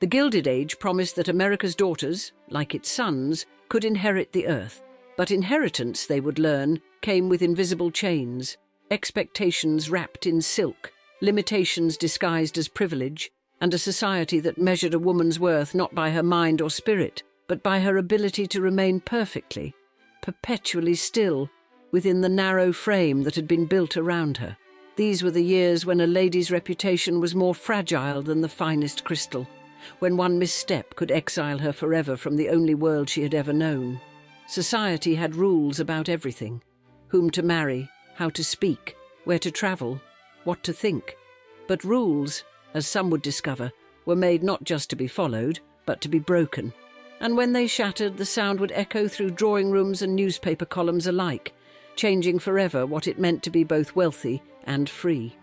The Gilded Age promised that America's daughters, like its sons, could inherit the earth. But inheritance, they would learn, came with invisible chains, expectations wrapped in silk, limitations disguised as privilege, and a society that measured a woman's worth not by her mind or spirit, but by her ability to remain perfectly, perpetually still, within the narrow frame that had been built around her. These were the years when a lady's reputation was more fragile than the finest crystal, when one misstep could exile her forever from the only world she had ever known. Society had rules about everything: whom to marry, how to speak, where to travel, what to think. But rules, as some would discover, were made not just to be followed, but to be broken. And when they shattered, the sound would echo through drawing rooms and newspaper columns alike, changing forever what it meant to be both wealthy and free.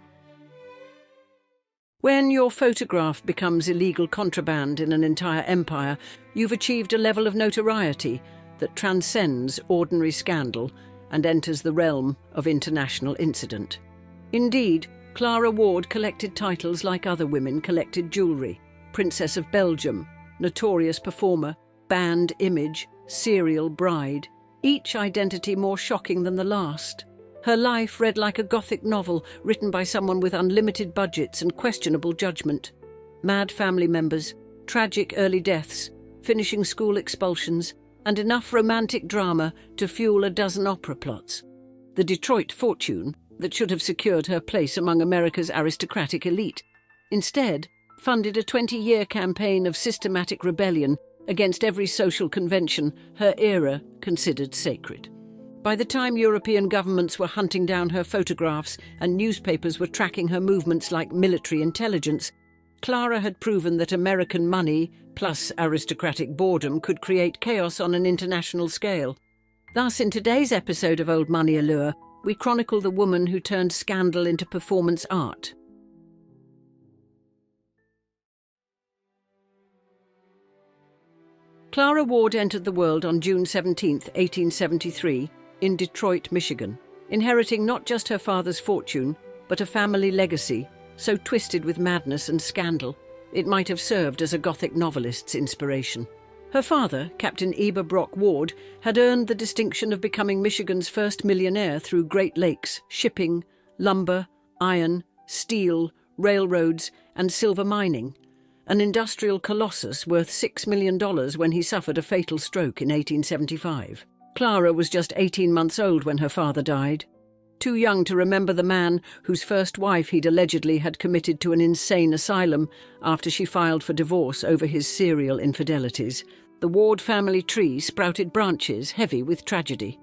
When your photograph becomes illegal contraband in an entire empire, you've achieved a level of notoriety that transcends ordinary scandal and enters the realm of international incident. Indeed, Clara Ward collected titles like other women collected jewellery: Princess of Belgium, notorious performer, banned image, serial bride, each identity more shocking than the last. Her life read like a Gothic novel written by someone with unlimited budgets and questionable judgment. Mad family members, tragic early deaths, finishing school expulsions, and enough romantic drama to fuel a dozen opera plots. The Detroit fortune, that should have secured her place among America's aristocratic elite, instead funded a 20-year campaign of systematic rebellion against every social convention her era considered sacred. By the time European governments were hunting down her photographs and newspapers were tracking her movements like military intelligence, Clara had proven that American money plus aristocratic boredom could create chaos on an international scale. Thus, in today's episode of Old Money Allure, we chronicle the woman who turned scandal into performance art. Clara Ward entered the world on June 17, 1873, in Detroit, Michigan, inheriting not just her father's fortune, but a family legacy so twisted with madness and scandal, it might have served as a Gothic novelist's inspiration. Her father, Captain Eber Brock Ward, had earned the distinction of becoming Michigan's first millionaire through Great Lakes, shipping, lumber, iron, steel, railroads, and silver mining, an industrial colossus worth $6 million when he suffered a fatal stroke in 1875. Clara was just 18 months old when her father died, too young to remember the man whose first wife he'd allegedly had committed to an insane asylum after she filed for divorce over his serial infidelities. The Ward family tree sprouted branches heavy with tragedy.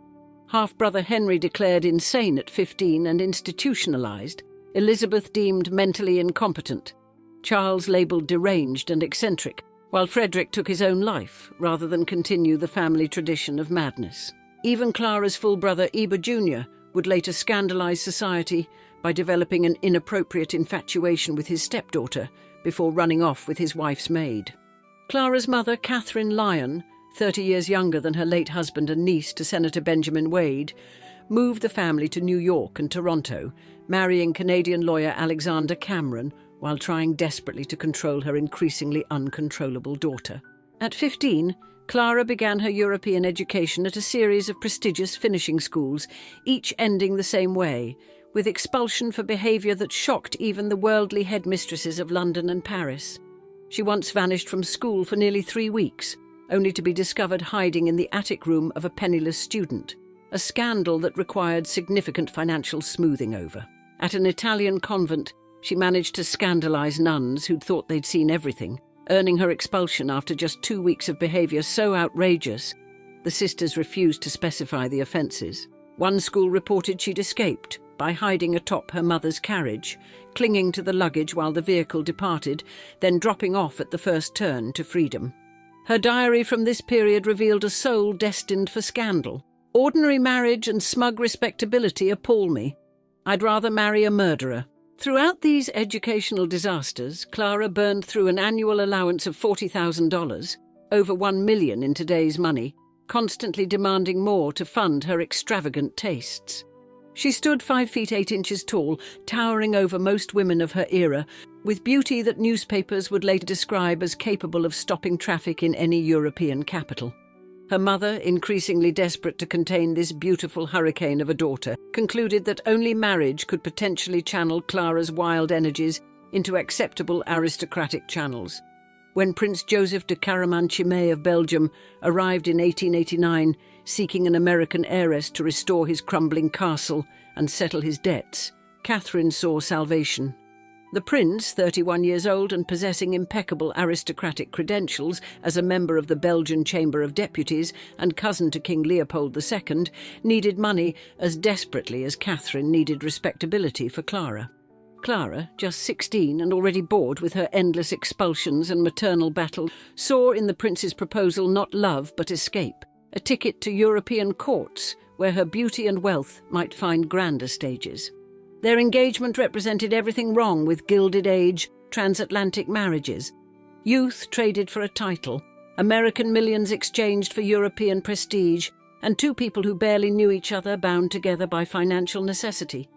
Half-brother Henry declared insane at 15 and institutionalized. Elizabeth deemed mentally incompetent. Charles labelled deranged and eccentric, while Frederick took his own life rather than continue the family tradition of madness. Even Clara's full brother Eber Jr. would later scandalise society by developing an inappropriate infatuation with his stepdaughter before running off with his wife's maid. Clara's mother, Catherine Lyon, 30 years younger than her late husband and niece to Senator Benjamin Wade, moved the family to New York and Toronto, marrying Canadian lawyer Alexander Cameron, while trying desperately to control her increasingly uncontrollable daughter. At 15, Clara began her European education at a series of prestigious finishing schools, each ending the same way, with expulsion for behaviour that shocked even the worldly headmistresses of London and Paris. She once vanished from school for nearly 3 weeks, only to be discovered hiding in the attic room of a penniless student, a scandal that required significant financial smoothing over. At an Italian convent, she managed to scandalise nuns who'd thought they'd seen everything, earning her expulsion after just 2 weeks of behaviour so outrageous, the sisters refused to specify the offences. One school reported she'd escaped by hiding atop her mother's carriage, clinging to the luggage while the vehicle departed, then dropping off at the first turn to freedom. Her diary from this period revealed a soul destined for scandal. Ordinary marriage and smug respectability appall me. I'd rather marry a murderer. Throughout these educational disasters, Clara burned through an annual allowance of $40,000, over $1 million in today's money, constantly demanding more to fund her extravagant tastes. She stood 5 feet 8 inches tall, towering over most women of her era, with beauty that newspapers would later describe as capable of stopping traffic in any European capital. Her mother, increasingly desperate to contain this beautiful hurricane of a daughter, concluded that only marriage could potentially channel Clara's wild energies into acceptable aristocratic channels. When Prince Joseph de Caraman-Chimay of Belgium arrived in 1889, seeking an American heiress to restore his crumbling castle and settle his debts, Catherine saw salvation. The prince, 31 years old and possessing impeccable aristocratic credentials as a member of the Belgian Chamber of Deputies and cousin to King Leopold II, needed money as desperately as Catherine needed respectability for Clara. Clara, just 16 and already bored with her endless expulsions and maternal battle, saw in the prince's proposal not love but escape, a ticket to European courts where her beauty and wealth might find grander stages. Their engagement represented everything wrong with Gilded Age transatlantic marriages. Youth traded for a title, American millions exchanged for European prestige, and two people who barely knew each other bound together by financial necessity.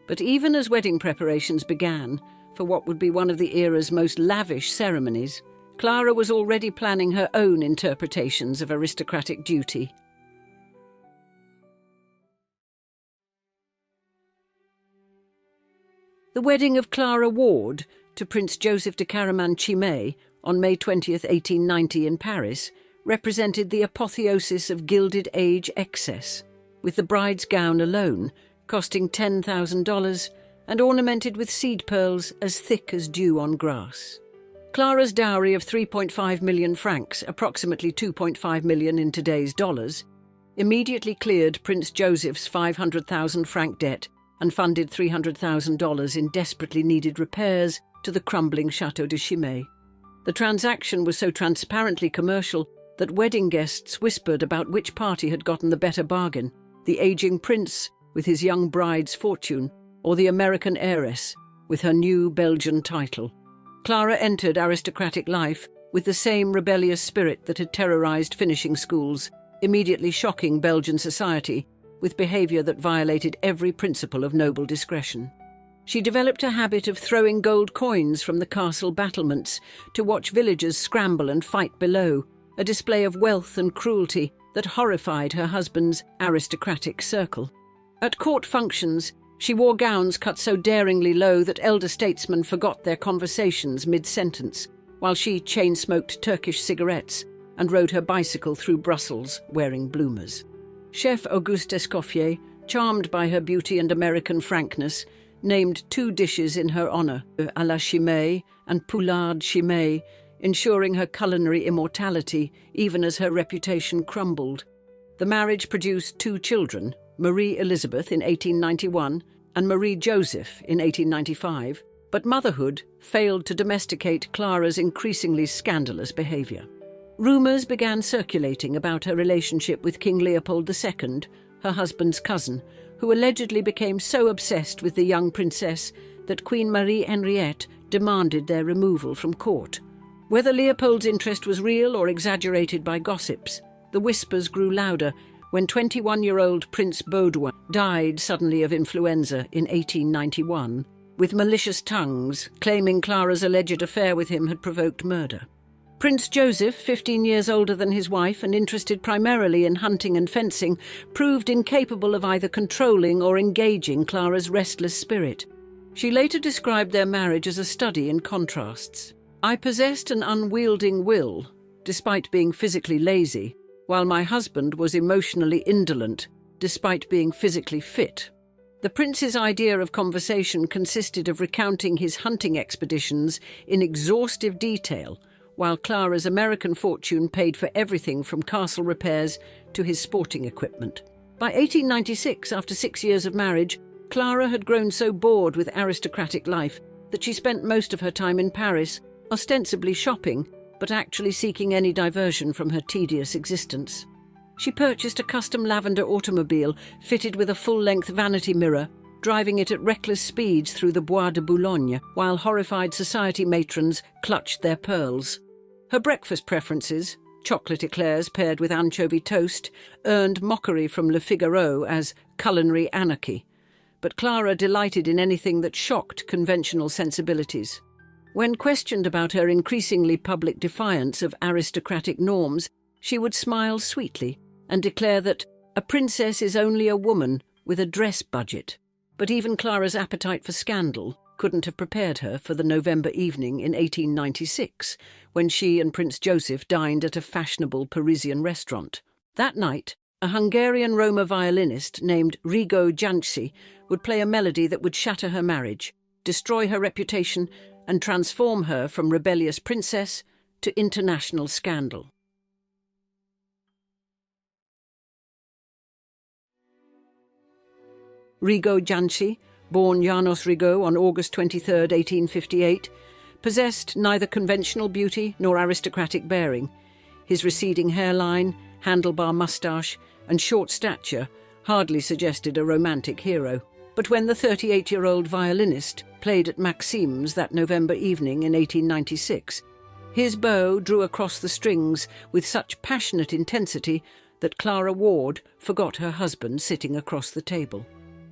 But even as wedding preparations began, for what would be one of the era's most lavish ceremonies, Clara was already planning her own interpretations of aristocratic duty. The wedding of Clara Ward to Prince Joseph de Caraman-Chimay on May 20, 1890 in Paris represented the apotheosis of Gilded Age excess, with the bride's gown alone costing $10,000 and ornamented with seed pearls as thick as dew on grass. Clara's dowry of 3.5 million francs, approximately 2.5 million in today's dollars, immediately cleared Prince Joseph's 500,000 franc debt and funded $300,000 in desperately needed repairs to the crumbling Château de Chimay. The transaction was so transparently commercial that wedding guests whispered about which party had gotten the better bargain, the aging prince with his young bride's fortune, or the American heiress with her new Belgian title. Clara entered aristocratic life with the same rebellious spirit that had terrorized finishing schools, immediately shocking Belgian society with behavior that violated every principle of noble discretion. She developed a habit of throwing gold coins from the castle battlements to watch villagers scramble and fight below, a display of wealth and cruelty that horrified her husband's aristocratic circle. At court functions, she wore gowns cut so daringly low that elder statesmen forgot their conversations mid-sentence, while she chain-smoked Turkish cigarettes and rode her bicycle through Brussels wearing bloomers. Chef Auguste Escoffier, charmed by her beauty and American frankness, named 2 dishes in her honour, à la Chimay and Poularde Chimay, ensuring her culinary immortality even as her reputation crumbled. The marriage produced 2 children, Marie Elizabeth in 1891 and Marie Joseph in 1895, but motherhood failed to domesticate Clara's increasingly scandalous behaviour. Rumours began circulating about her relationship with King Leopold II, her husband's cousin, who allegedly became so obsessed with the young princess that Queen Marie Henriette demanded their removal from court. Whether Leopold's interest was real or exaggerated by gossips, the whispers grew louder when 21-year-old Prince Baudouin died suddenly of influenza in 1891, with malicious tongues claiming Clara's alleged affair with him had provoked murder. Prince Joseph, 15 years older than his wife and interested primarily in hunting and fencing, proved incapable of either controlling or engaging Clara's restless spirit. She later described their marriage as a study in contrasts. "I possessed an unwielding will, despite being physically lazy, while my husband was emotionally indolent, despite being physically fit." The prince's idea of conversation consisted of recounting his hunting expeditions in exhaustive detail, while Clara's American fortune paid for everything from castle repairs to his sporting equipment. By 1896, after 6 years of marriage, Clara had grown so bored with aristocratic life that she spent most of her time in Paris, ostensibly shopping, but actually seeking any diversion from her tedious existence. She purchased a custom lavender automobile fitted with a full-length vanity mirror, driving it at reckless speeds through the Bois de Boulogne, while horrified society matrons clutched their pearls. Her breakfast preferences, chocolate eclairs paired with anchovy toast, earned mockery from Le Figaro as culinary anarchy, but Clara delighted in anything that shocked conventional sensibilities. When questioned about her increasingly public defiance of aristocratic norms, she would smile sweetly and declare that a princess is only a woman with a dress budget. But even Clara's appetite for scandal couldn't have prepared her for the November evening in 1896, when she and Prince Joseph dined at a fashionable Parisian restaurant. That night, a Hungarian Roma violinist named Rigo Gypsy would play a melody that would shatter her marriage, destroy her reputation, and transform her from rebellious princess to international scandal. Rigo Gypsy, born Janos Rigo on August 23, 1858, possessed neither conventional beauty nor aristocratic bearing. His receding hairline, handlebar moustache, and short stature hardly suggested a romantic hero. But when the 38-year-old violinist played at Maxim's that November evening in 1896, his bow drew across the strings with such passionate intensity that Clara Ward forgot her husband sitting across the table.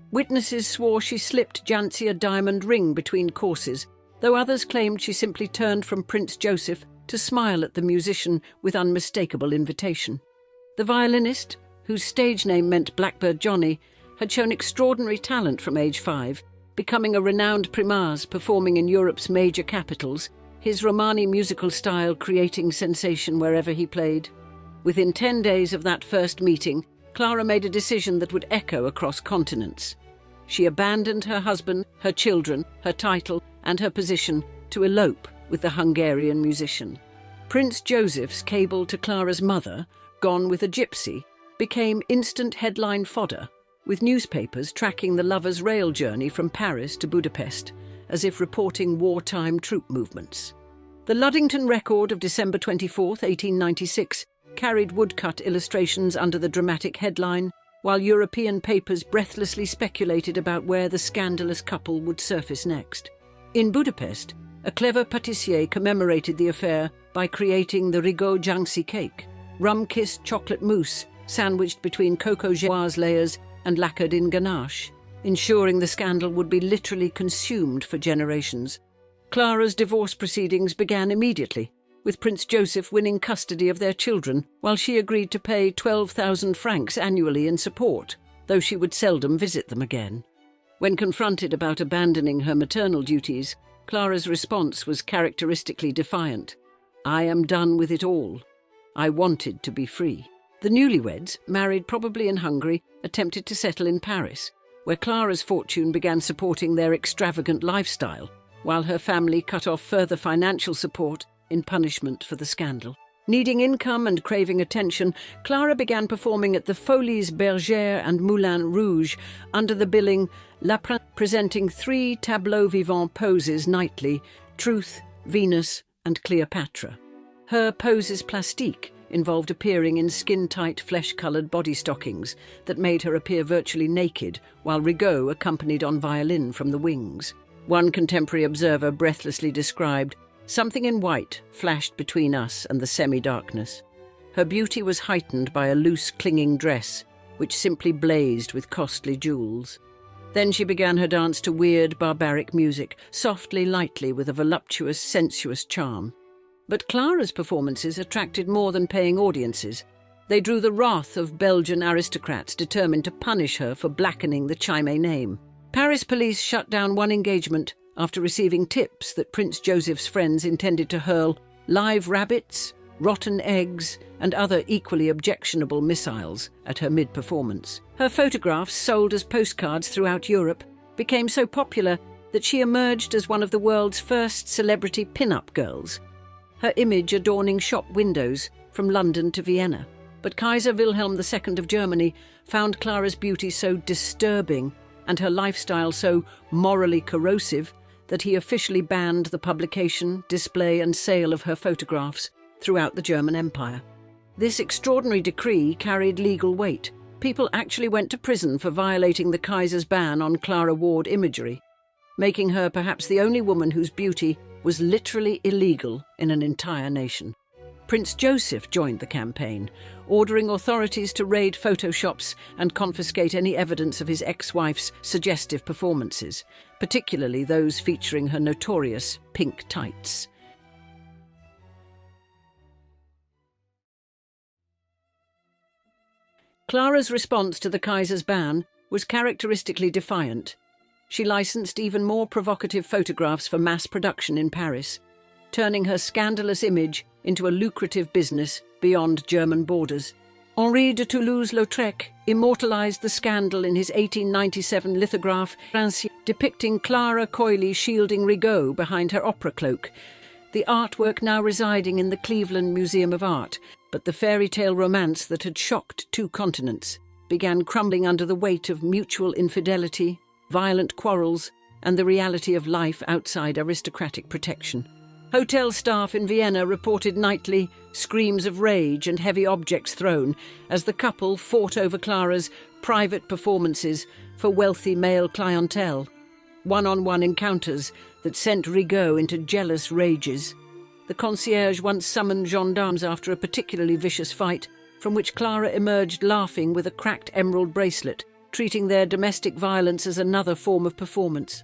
Witnesses swore she slipped Gypsy a diamond ring between courses, though others claimed she simply turned from Prince Joseph to smile at the musician with unmistakable invitation. The violinist, whose stage name meant Blackbird Johnny, had shown extraordinary talent from age 5, becoming a renowned primas performing in Europe's major capitals, his Romani musical style creating sensation wherever he played. Within 10 days of that first meeting, Clara made a decision that would echo across continents. She abandoned her husband, her children, her title, and her position to elope with the Hungarian musician. Prince Joseph's cable to Clara's mother, Gone with a Gypsy, became instant headline fodder, with newspapers tracking the lovers' rail journey from Paris to Budapest, as if reporting wartime troop movements. The Luddington Record of December 24, 1896, carried woodcut illustrations under the dramatic headline, while European papers breathlessly speculated about where the scandalous couple would surface next. In Budapest, a clever pâtissier commemorated the affair by creating the Rigo Gypsy cake, rum-kissed chocolate mousse sandwiched between cocoa geoise layers and lacquered in ganache, ensuring the scandal would be literally consumed for generations. Clara's divorce proceedings began immediately, with Prince Joseph winning custody of their children, while she agreed to pay 12,000 francs annually in support, though she would seldom visit them again. When confronted about abandoning her maternal duties, Clara's response was characteristically defiant. "I am done with it all. I wanted to be free." The newlyweds, married probably in Hungary, attempted to settle in Paris, where Clara's fortune began supporting their extravagant lifestyle, while her family cut off further financial support in punishment for the scandal. Needing income and craving attention, Clara began performing at the Folies Bergère and Moulin Rouge under the billing La Princesse, presenting 3 tableau vivant poses nightly: Truth, Venus, and Cleopatra. Her poses plastique involved appearing in skin-tight, flesh-coloured body stockings that made her appear virtually naked, while Rigo accompanied on violin from the wings. One contemporary observer breathlessly described, "Something in white flashed between us and the semi-darkness." Her beauty was heightened by a loose, clinging dress, which simply blazed with costly jewels. Then she began her dance to weird, barbaric music, softly, lightly, with a voluptuous, sensuous charm. But Clara's performances attracted more than paying audiences. They drew the wrath of Belgian aristocrats determined to punish her for blackening the Chimay name. Paris police shut down one engagement after receiving tips that Prince Joseph's friends intended to hurl live rabbits, rotten eggs, and other equally objectionable missiles at her mid-performance. Her photographs, sold as postcards throughout Europe, became so popular that she emerged as one of the world's first celebrity pin-up girls, her image adorning shop windows from London to Vienna. But Kaiser Wilhelm II of Germany found Clara's beauty so disturbing and her lifestyle so morally corrosive that he officially banned the publication, display and sale of her photographs throughout the German Empire. This extraordinary decree carried legal weight. People actually went to prison for violating the Kaiser's ban on Clara Ward imagery, making her perhaps the only woman whose beauty was literally illegal in an entire nation. Prince Joseph joined the campaign, ordering authorities to raid photo shops and confiscate any evidence of his ex-wife's suggestive performances, particularly those featuring her notorious pink tights. Clara's response to the Kaiser's ban was characteristically defiant. She licensed even more provocative photographs for mass production in Paris, turning her scandalous image into a lucrative business beyond German borders. Henri de Toulouse-Lautrec immortalised the scandal in his 1897 lithograph depicting Clara coyly shielding Rigaud behind her opera cloak, the artwork now residing in the Cleveland Museum of Art. But the fairy tale romance that had shocked 2 continents began crumbling under the weight of mutual infidelity, violent quarrels, and the reality of life outside aristocratic protection. Hotel staff in Vienna reported nightly screams of rage and heavy objects thrown as the couple fought over Clara's private performances for wealthy male clientele, one-on-one encounters that sent Rigaud into jealous rages. The concierge once summoned gendarmes after a particularly vicious fight, from which Clara emerged laughing with a cracked emerald bracelet, treating their domestic violence as another form of performance.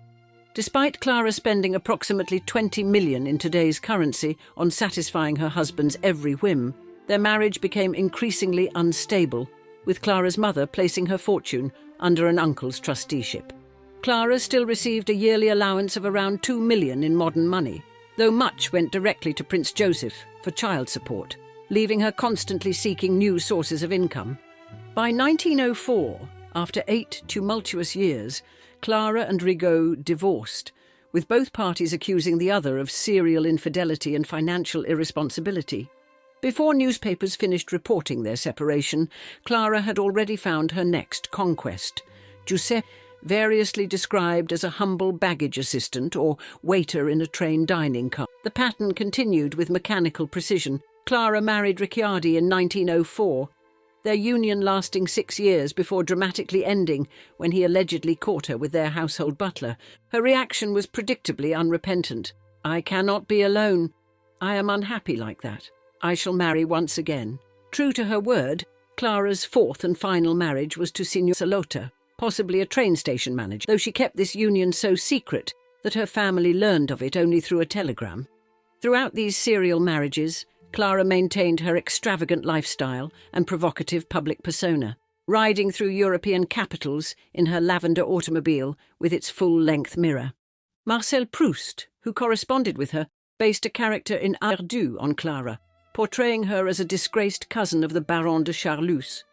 Despite Clara spending approximately 20 million in today's currency on satisfying her husband's every whim, their marriage became increasingly unstable, with Clara's mother placing her fortune under an uncle's trusteeship. Clara still received a yearly allowance of around 2 million in modern money, though much went directly to Prince Joseph for child support, leaving her constantly seeking new sources of income. By 1904, after 8 tumultuous years, Clara and Rigaud divorced, with both parties accusing the other of serial infidelity and financial irresponsibility. Before newspapers finished reporting their separation, Clara had already found her next conquest. Giuseppe, variously described as a humble baggage assistant or waiter in a train dining car. The pattern continued with mechanical precision. Clara married Ricciardi in 1904, their union lasting 6 years before dramatically ending when he allegedly caught her with their household butler. Her reaction was predictably unrepentant. "I cannot be alone. I am unhappy like that. I shall marry once again." True to her word, Clara's 4th and final marriage was to Signor Salota, possibly a train station manager, though she kept this union so secret that her family learned of it only through a telegram. Throughout these serial marriages, Clara maintained her extravagant lifestyle and provocative public persona, riding through European capitals in her lavender automobile with its full-length mirror. Marcel Proust, who corresponded with her, based a character in Ardu on Clara, portraying her as a disgraced cousin of the Baron de Charlus.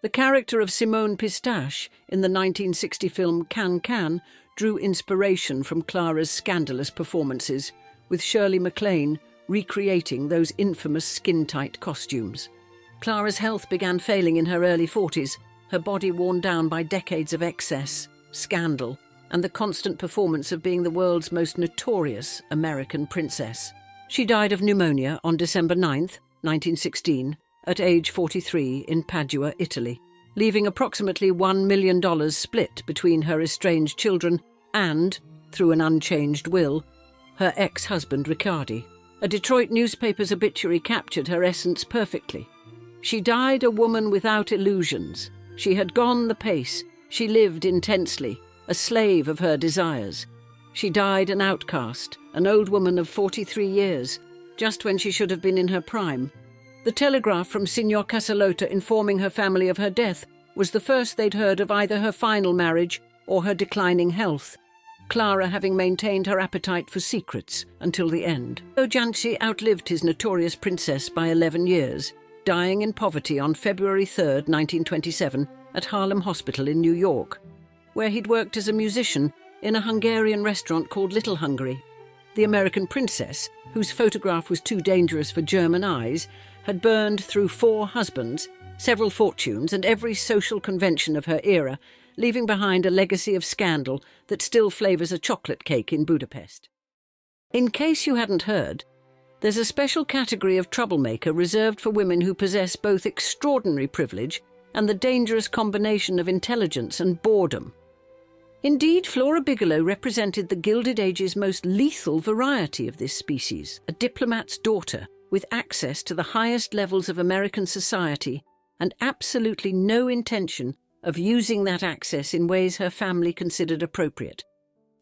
The character of Simone Pistache in the 1960 film Can drew inspiration from Clara's scandalous performances, with Shirley MacLaine recreating those infamous skin-tight costumes. Clara's health began failing in her early 40s, her body worn down by decades of excess, scandal, and the constant performance of being the world's most notorious American princess. She died of pneumonia on December 9th, 1916, at age 43 in Padua, Italy, leaving approximately $1 million split between her estranged children and, through an unchanged will, her ex-husband Ricciardi. A Detroit newspaper's obituary captured her essence perfectly. She died a woman without illusions. She had gone the pace. She lived intensely, a slave of her desires. She died an outcast, an old woman of 43 years, just when she should have been in her prime. The telegraph from Signor Casalota informing her family of her death was the first they'd heard of either her final marriage or her declining health, Clara having maintained her appetite for secrets until the end. Gypsy outlived his notorious princess by 11 years, dying in poverty on February 3, 1927, at Harlem Hospital in New York, where he'd worked as a musician in a Hungarian restaurant called Little Hungary. The American princess, whose photograph was too dangerous for German eyes, had burned through 4 husbands, several fortunes, and every social convention of her era, leaving behind a legacy of scandal that still flavours a chocolate cake in Budapest. In case you hadn't heard, there's a special category of troublemaker reserved for women who possess both extraordinary privilege and the dangerous combination of intelligence and boredom. Indeed, Flora Bigelow represented the Gilded Age's most lethal variety of this species, a diplomat's daughter, with access to the highest levels of American society and absolutely no intention of using that access in ways her family considered appropriate.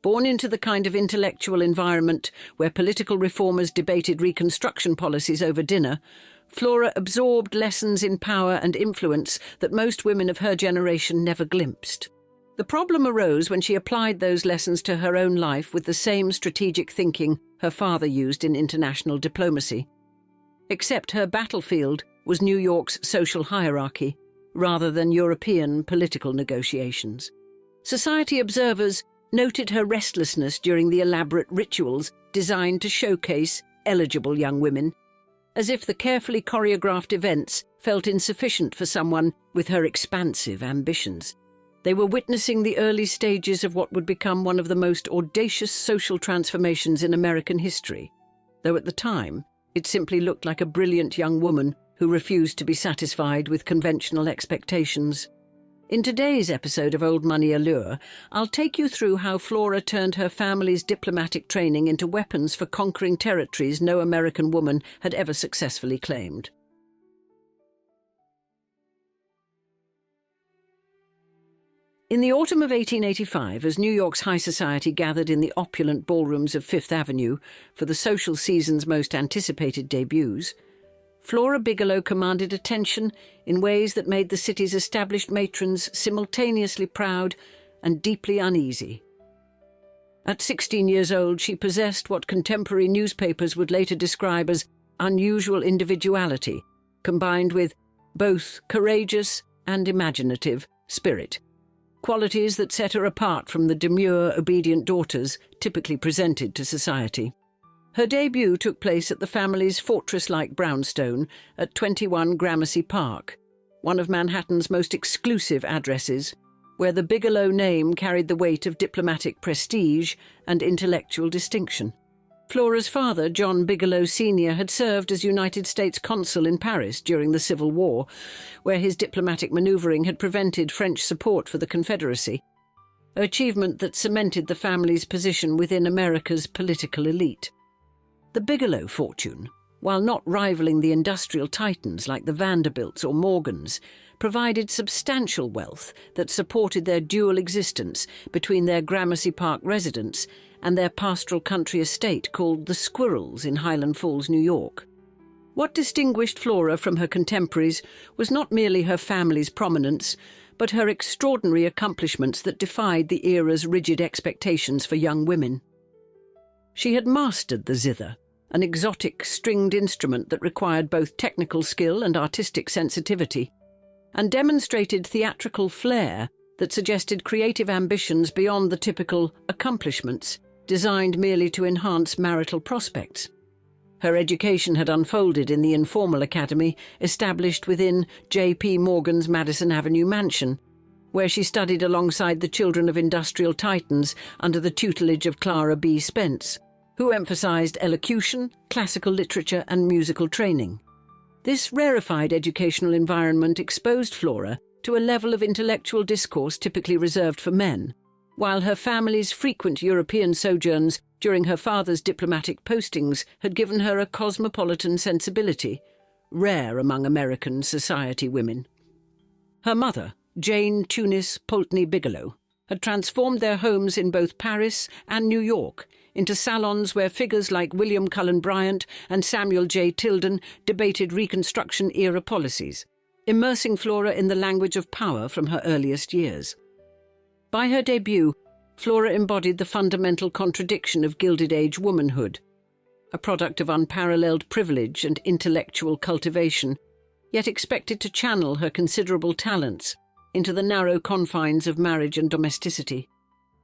Born into the kind of intellectual environment where political reformers debated Reconstruction policies over dinner, Flora absorbed lessons in power and influence that most women of her generation never glimpsed. The problem arose when she applied those lessons to her own life with the same strategic thinking her father used in international diplomacy. Except her battlefield was New York's social hierarchy, rather than European political negotiations. Society observers noted her restlessness during the elaborate rituals designed to showcase eligible young women, as if the carefully choreographed events felt insufficient for someone with her expansive ambitions. They were witnessing the early stages of what would become one of the most audacious social transformations in American history, though at the time it simply looked like a brilliant young woman who refused to be satisfied with conventional expectations. In today's episode of Old Money Allure, I'll take you through how Flora turned her family's diplomatic training into weapons for conquering territories no American woman had ever successfully claimed. In the autumn of 1885, as New York's high society gathered in the opulent ballrooms of Fifth Avenue for the social season's most anticipated debuts, Flora Bigelow commanded attention in ways that made the city's established matrons simultaneously proud and deeply uneasy. At 16 years old, she possessed what contemporary newspapers would later describe as unusual individuality, combined with both courageous and imaginative spirit, qualities that set her apart from the demure, obedient daughters typically presented to society. Her debut took place at the family's fortress-like brownstone at 21 Gramercy Park, one of Manhattan's most exclusive addresses, where the Bigelow name carried the weight of diplomatic prestige and intellectual distinction. Flora's father, John Bigelow Sr., had served as United States consul in Paris during the Civil War, where his diplomatic manoeuvring had prevented French support for the Confederacy, an achievement that cemented the family's position within America's political elite. The Bigelow fortune, while not rivaling the industrial titans like the Vanderbilts or Morgans, provided substantial wealth that supported their dual existence between their Gramercy Park residence and their pastoral country estate called the Squirrels in Highland Falls, New York. What distinguished Flora from her contemporaries was not merely her family's prominence, but her extraordinary accomplishments that defied the era's rigid expectations for young women. She had mastered the zither, an exotic stringed instrument that required both technical skill and artistic sensitivity, and demonstrated theatrical flair that suggested creative ambitions beyond the typical accomplishments designed merely to enhance marital prospects. Her education had unfolded in the informal academy established within J.P. Morgan's Madison Avenue mansion, where she studied alongside the children of industrial titans under the tutelage of Clara B. Spence, who emphasized elocution, classical literature, and musical training. This rarefied educational environment exposed Flora to a level of intellectual discourse typically reserved for men, while her family's frequent European sojourns during her father's diplomatic postings had given her a cosmopolitan sensibility, rare among American society women. Her mother, Jane Tunis Pulteney Bigelow, had transformed their homes in both Paris and New York into salons where figures like William Cullen Bryant and Samuel J. Tilden debated Reconstruction-era policies, immersing Flora in the language of power from her earliest years. By her debut, Flora embodied the fundamental contradiction of Gilded Age womanhood, a product of unparalleled privilege and intellectual cultivation, yet expected to channel her considerable talents into the narrow confines of marriage and domesticity.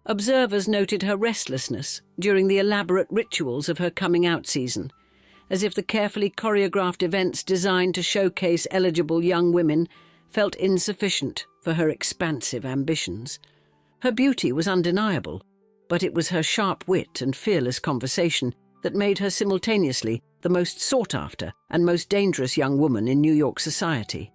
Observers noted her restlessness during the elaborate rituals of her coming-out season, as if the carefully choreographed events designed to showcase eligible young women felt insufficient for her expansive ambitions. Her beauty was undeniable, but it was her sharp wit and fearless conversation that made her simultaneously the most sought-after and most dangerous young woman in New York society.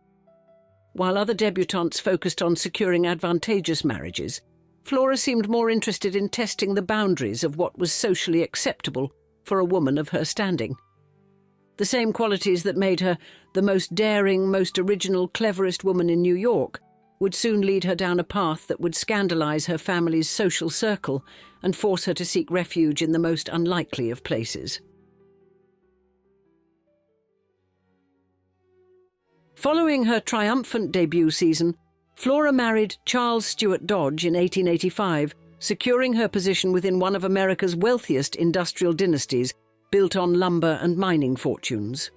While other debutantes focused on securing advantageous marriages, Flora seemed more interested in testing the boundaries of what was socially acceptable for a woman of her standing. The same qualities that made her the most daring, most original, cleverest woman in New York would soon lead her down a path that would scandalize her family's social circle and force her to seek refuge in the most unlikely of places. Following her triumphant debut season, Flora married Charles Stewart Dodge in 1885, securing her position within one of America's wealthiest industrial dynasties, built on lumber and mining fortunes.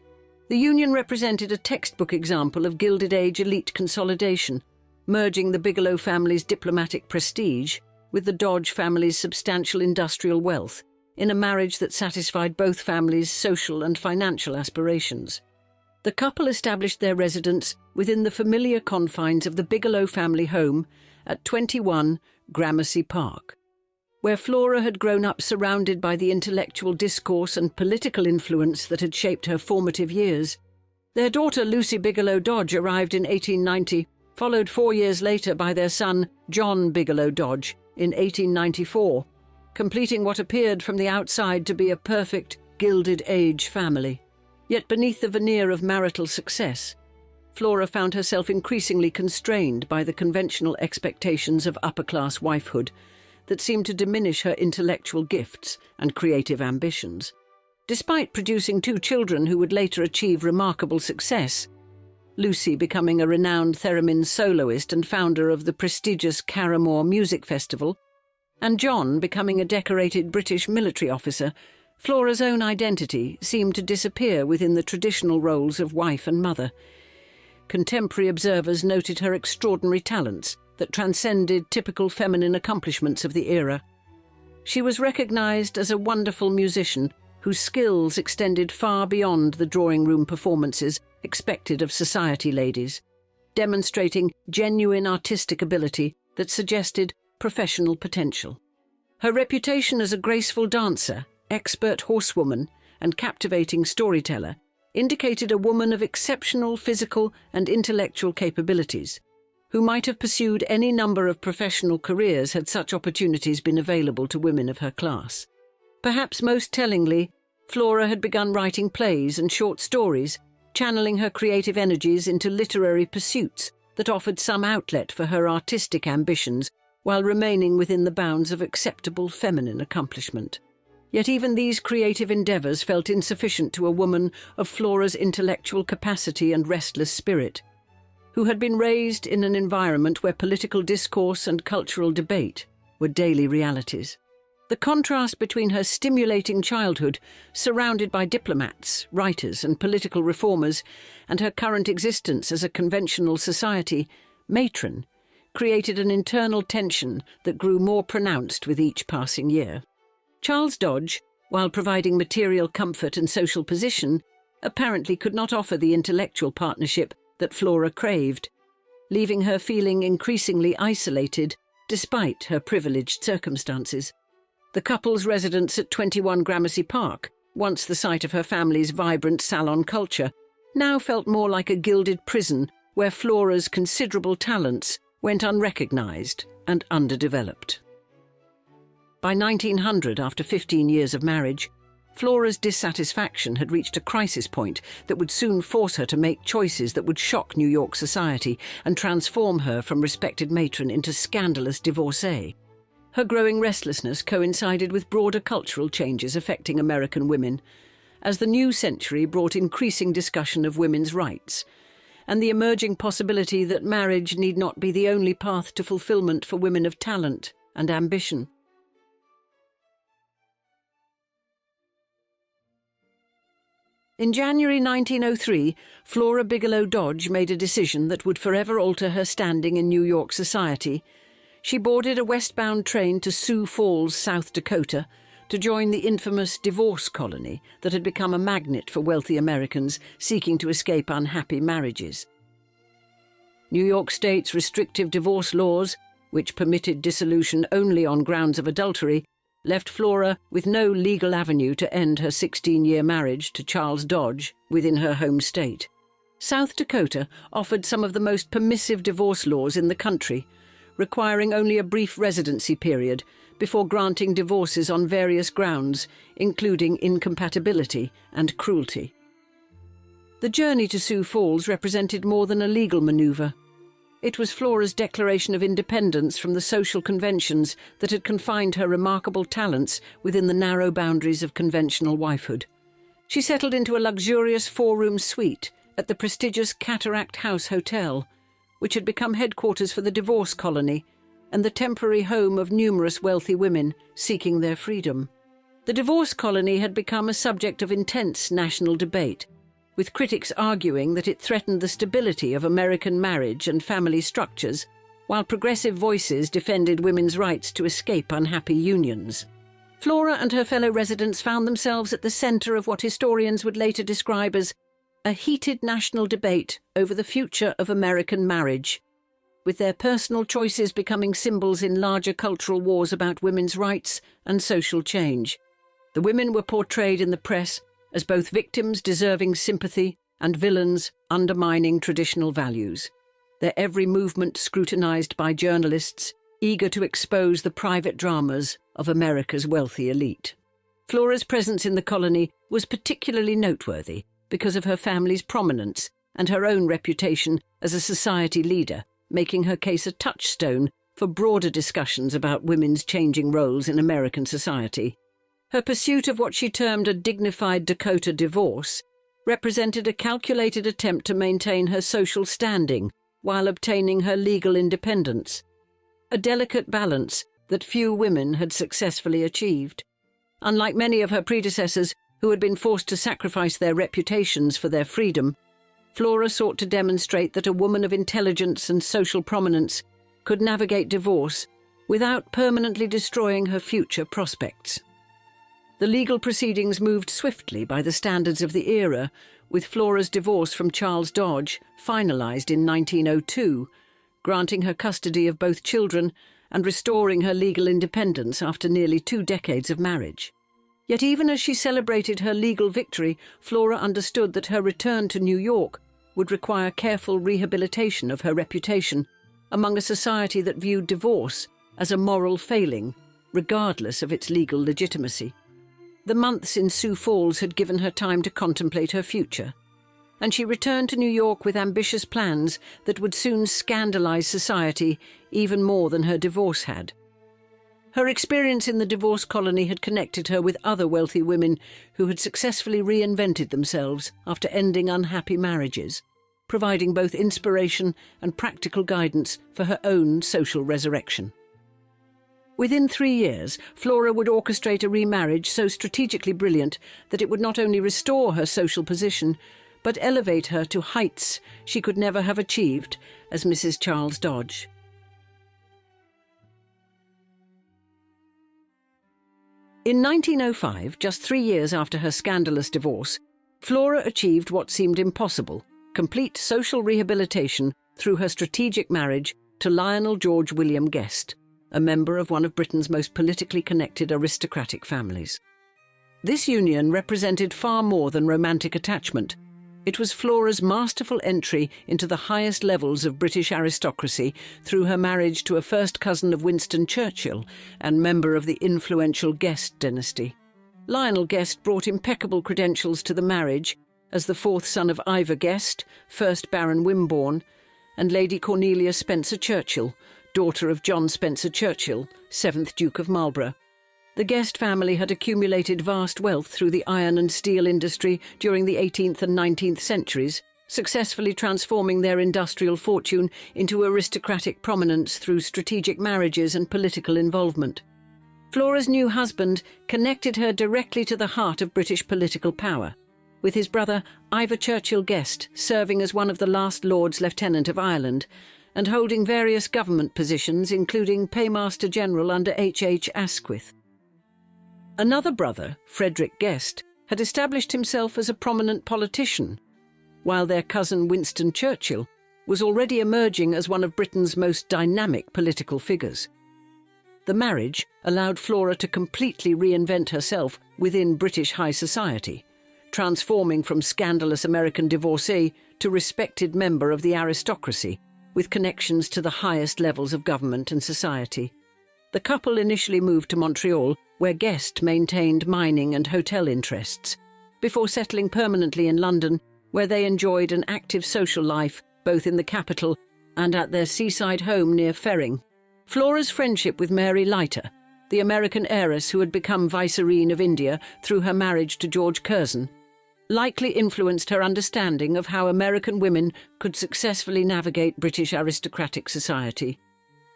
The union represented a textbook example of Gilded Age elite consolidation, merging the Bigelow family's diplomatic prestige with the Dodge family's substantial industrial wealth, in a marriage that satisfied both families' social and financial aspirations. The couple established their residence within the familiar confines of the Bigelow family home at 21 Gramercy Park, where Flora had grown up surrounded by the intellectual discourse and political influence that had shaped her formative years. Their daughter Lucy Bigelow Dodge arrived in 1890, followed 4 years later by their son John Bigelow Dodge in 1894, completing what appeared from the outside to be a perfect Gilded Age family. Yet beneath the veneer of marital success, Flora found herself increasingly constrained by the conventional expectations of upper-class wifehood that seemed to diminish her intellectual gifts and creative ambitions. Despite producing 2 children who would later achieve remarkable success, Lucy becoming a renowned theremin soloist and founder of the prestigious Carrymore Music Festival, and John becoming a decorated British military officer, Flora's own identity seemed to disappear within the traditional roles of wife and mother. Contemporary observers noted her extraordinary talents that transcended typical feminine accomplishments of the era. She was recognized as a wonderful musician whose skills extended far beyond the drawing room performances expected of society ladies, demonstrating genuine artistic ability that suggested professional potential. Her reputation as a graceful dancer, expert horsewoman, and captivating storyteller indicated a woman of exceptional physical and intellectual capabilities, who might have pursued any number of professional careers had such opportunities been available to women of her class. Perhaps most tellingly, Flora had begun writing plays and short stories, channeling her creative energies into literary pursuits that offered some outlet for her artistic ambitions while remaining within the bounds of acceptable feminine accomplishment. Yet even these creative endeavours felt insufficient to a woman of Flora's intellectual capacity and restless spirit, who had been raised in an environment where political discourse and cultural debate were daily realities. The contrast between her stimulating childhood, surrounded by diplomats, writers, and political reformers, and her current existence as a conventional society matron, created an internal tension that grew more pronounced with each passing year. Charles Dodge, while providing material comfort and social position, apparently could not offer the intellectual partnership that Flora craved, leaving her feeling increasingly isolated despite her privileged circumstances. The couple's residence at 21 Gramercy Park, once the site of her family's vibrant salon culture, now felt more like a gilded prison where Flora's considerable talents went unrecognised and underdeveloped. By 1900, after 15 years of marriage, Flora's dissatisfaction had reached a crisis point that would soon force her to make choices that would shock New York society and transform her from respected matron into scandalous divorcee. Her growing restlessness coincided with broader cultural changes affecting American women, as the new century brought increasing discussion of women's rights, and the emerging possibility that marriage need not be the only path to fulfillment for women of talent and ambition. In January 1903, Flora Bigelow Dodge made a decision that would forever alter her standing in New York society. She boarded a westbound train to Sioux Falls, South Dakota, to join the infamous divorce colony that had become a magnet for wealthy Americans seeking to escape unhappy marriages. New York State's restrictive divorce laws, which permitted dissolution only on grounds of adultery, left Flora with no legal avenue to end her 16-year marriage to Charles Dodge within her home state. South Dakota offered some of the most permissive divorce laws in the country, requiring only a brief residency period before granting divorces on various grounds, including incompatibility and cruelty. The journey to Sioux Falls represented more than a legal maneuver. It was Flora's declaration of independence from the social conventions that had confined her remarkable talents within the narrow boundaries of conventional wifehood. She settled into a luxurious four-room suite at the prestigious Cataract House Hotel, which had become headquarters for the divorce colony and the temporary home of numerous wealthy women seeking their freedom. The divorce colony had become a subject of intense national debate, with critics arguing that it threatened the stability of American marriage and family structures, while progressive voices defended women's rights to escape unhappy unions. Flora and her fellow residents found themselves at the centre of what historians would later describe as a heated national debate over the future of American marriage, with their personal choices becoming symbols in larger cultural wars about women's rights and social change. The women were portrayed in the press as both victims deserving sympathy and villains undermining traditional values, their every movement scrutinised by journalists eager to expose the private dramas of America's wealthy elite. Flora's presence in the colony was particularly noteworthy because of her family's prominence and her own reputation as a society leader, making her case a touchstone for broader discussions about women's changing roles in American society. Her pursuit of what she termed a dignified Dakota divorce represented a calculated attempt to maintain her social standing while obtaining her legal independence, a delicate balance that few women had successfully achieved. Unlike many of her predecessors who had been forced to sacrifice their reputations for their freedom, Flora sought to demonstrate that a woman of intelligence and social prominence could navigate divorce without permanently destroying her future prospects. The legal proceedings moved swiftly by the standards of the era, with Flora's divorce from Charles Dodge finalised in 1902, granting her custody of both children and restoring her legal independence after nearly 2 decades of marriage. Yet even as she celebrated her legal victory, Flora understood that her return to New York would require careful rehabilitation of her reputation among a society that viewed divorce as a moral failing, regardless of its legal legitimacy. The months in Sioux Falls had given her time to contemplate her future, and she returned to New York with ambitious plans that would soon scandalize society even more than her divorce had. Her experience in the divorce colony had connected her with other wealthy women who had successfully reinvented themselves after ending unhappy marriages, providing both inspiration and practical guidance for her own social resurrection. Within 3 years, Flora would orchestrate a remarriage so strategically brilliant that it would not only restore her social position, but elevate her to heights she could never have achieved as Mrs. Charles Dodge. In 1905, just 3 years after her scandalous divorce, Flora achieved what seemed impossible: complete social rehabilitation through her strategic marriage to Lionel George William Guest, a member of one of Britain's most politically connected aristocratic families. This union represented far more than romantic attachment. It was Flora's masterful entry into the highest levels of British aristocracy through her marriage to a first cousin of Winston Churchill and member of the influential Guest dynasty. Lionel Guest brought impeccable credentials to the marriage as the 4th son of Ivor Guest, 1st Baron Wimborne, and Lady Cornelia Spencer Churchill, daughter of John Spencer Churchill, 7th Duke of Marlborough. The Guest family had accumulated vast wealth through the iron and steel industry during the 18th and 19th centuries, successfully transforming their industrial fortune into aristocratic prominence through strategic marriages and political involvement. Flora's new husband connected her directly to the heart of British political power, with his brother Ivor Churchill Guest serving as one of the last Lords Lieutenant of Ireland and holding various government positions, including Paymaster General under H. Asquith. Another brother, Frederick Guest, had established himself as a prominent politician, while their cousin Winston Churchill was already emerging as one of Britain's most dynamic political figures. The marriage allowed Flora to completely reinvent herself within British high society, transforming from scandalous American divorcee to respected member of the aristocracy, with connections to the highest levels of government and society. The couple initially moved to Montreal, where Guest maintained mining and hotel interests, before settling permanently in London, where they enjoyed an active social life both in the capital and at their seaside home near Ferring. Flora's friendship with Mary Leiter, the American heiress who had become Vicereine of India through her marriage to George Curzon, likely influenced her understanding of how American women could successfully navigate British aristocratic society.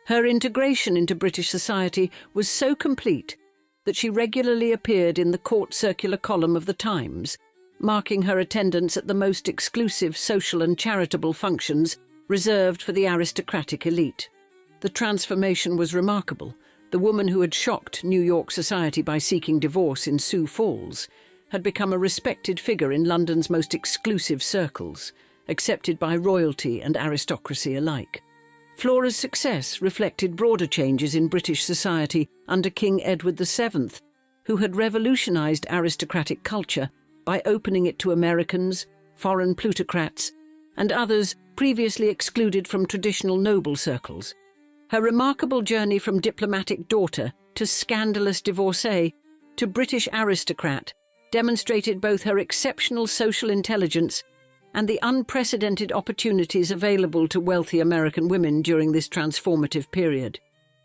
Her integration into British society was so complete that she regularly appeared in the court circular column of the Times, marking her attendance at the most exclusive social and charitable functions reserved for the aristocratic elite. The transformation was remarkable. The woman who had shocked New York society by seeking divorce in Sioux Falls had become a respected figure in London's most exclusive circles, accepted by royalty and aristocracy alike. Flora's success reflected broader changes in British society under King Edward VII, who had revolutionised aristocratic culture by opening it to Americans, foreign plutocrats, and others previously excluded from traditional noble circles. Her remarkable journey from diplomatic daughter to scandalous divorcee to British aristocrat demonstrated both her exceptional social intelligence and the unprecedented opportunities available to wealthy American women during this transformative period.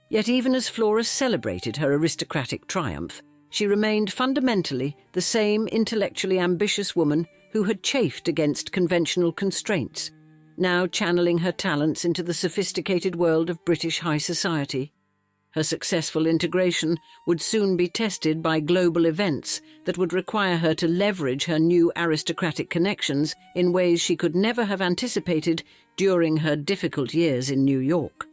Yet even as Flora celebrated her aristocratic triumph, she remained fundamentally the same intellectually ambitious woman who had chafed against conventional constraints, now channeling her talents into the sophisticated world of British high society. Her successful integration would soon be tested by global events that would require her to leverage her new aristocratic connections in ways she could never have anticipated during her difficult years in New York.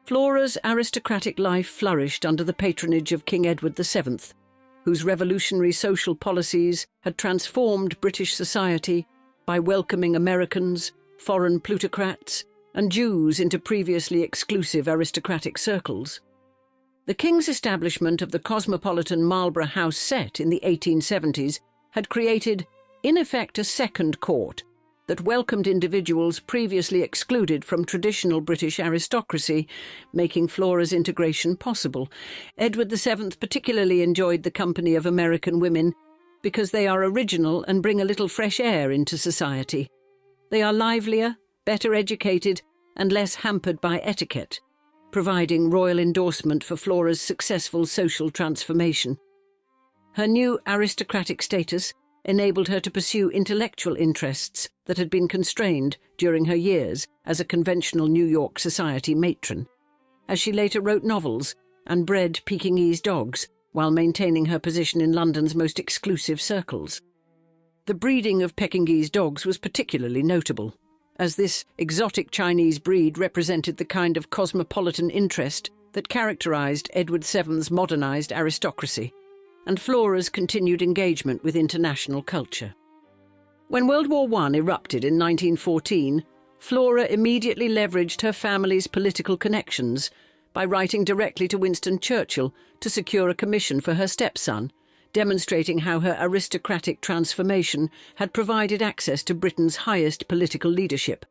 Flora's aristocratic life flourished under the patronage of King Edward VII, whose revolutionary social policies had transformed British society by welcoming Americans, foreign plutocrats, and Jews into previously exclusive aristocratic circles. The King's establishment of the cosmopolitan Marlborough House set in the 1870s had created, in effect, a second court that welcomed individuals previously excluded from traditional British aristocracy, making Flora's integration possible. Edward VII particularly enjoyed the company of American women because they are original and bring a little fresh air into society. They are livelier, better educated, and less hampered by etiquette, providing royal endorsement for Flora's successful social transformation. Her new aristocratic status enabled her to pursue intellectual interests that had been constrained during her years as a conventional New York society matron, as she later wrote novels and bred Pekingese dogs while maintaining her position in London's most exclusive circles. The breeding of Pekingese dogs was particularly notable, as this exotic Chinese breed represented the kind of cosmopolitan interest that characterized Edward VII's modernized aristocracy and Flora's continued engagement with international culture. When World War I erupted in 1914, Flora immediately leveraged her family's political connections by writing directly to Winston Churchill to secure a commission for her stepson, demonstrating how her aristocratic transformation had provided access to Britain's highest political leadership.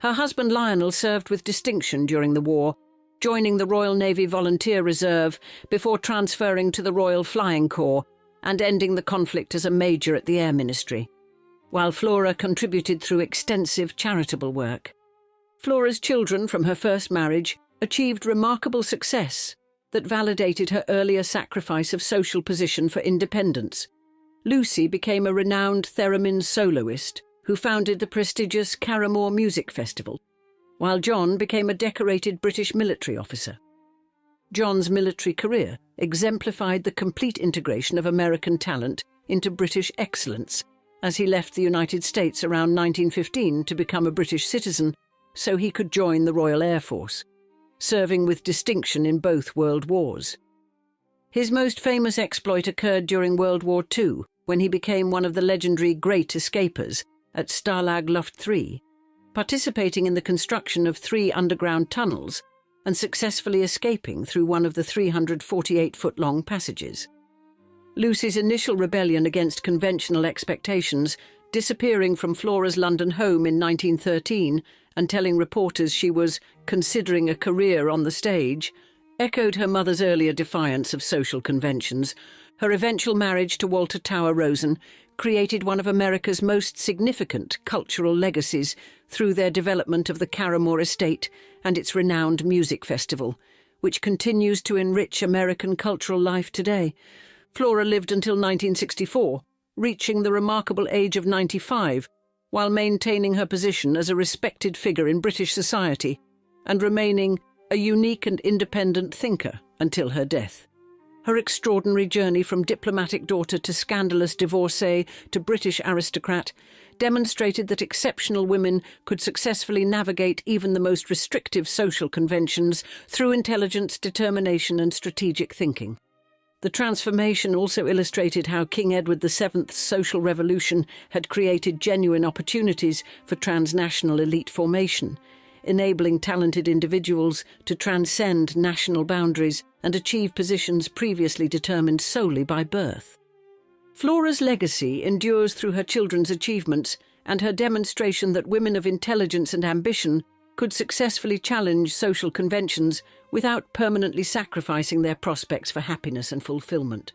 Her husband Lionel served with distinction during the war, joining the Royal Navy Volunteer Reserve before transferring to the Royal Flying Corps and ending the conflict as a major at the Air Ministry, while Flora contributed through extensive charitable work. Flora's children from her first marriage achieved remarkable success that validated her earlier sacrifice of social position for independence. Lucy became a renowned theremin soloist who founded the prestigious Carrymore Music Festival, while John became a decorated British military officer. John's military career exemplified the complete integration of American talent into British excellence, as he left the United States around 1915 to become a British citizen so he could join the Royal Air Force, serving with distinction in both World Wars. His most famous exploit occurred during World War II, when he became one of the legendary Great Escapers at Stalag Luft 3, participating in the construction of 3 underground tunnels and successfully escaping through one of the 348-foot-long passages. Lucy's initial rebellion against conventional expectations, disappearing from Flora's London home in 1913 and telling reporters she was considering a career on the stage, echoed her mother's earlier defiance of social conventions, Her eventual marriage to Walter Tower Rosen created one of America's most significant cultural legacies through their development of the Caramore Estate and its renowned music festival, which continues to enrich American cultural life today. Flora lived until 1964, reaching the remarkable age of 95, while maintaining her position as a respected figure in British society and remaining a unique and independent thinker until her death. Her extraordinary journey from diplomatic daughter to scandalous divorcee to British aristocrat demonstrated that exceptional women could successfully navigate even the most restrictive social conventions through intelligence, determination, and strategic thinking. The transformation also illustrated how King Edward VII's social revolution had created genuine opportunities for transnational elite formation, enabling talented individuals to transcend national boundaries and achieve positions previously determined solely by birth. Flora's legacy endures through her children's achievements and her demonstration that women of intelligence and ambition could successfully challenge social conventions without permanently sacrificing their prospects for happiness and fulfillment.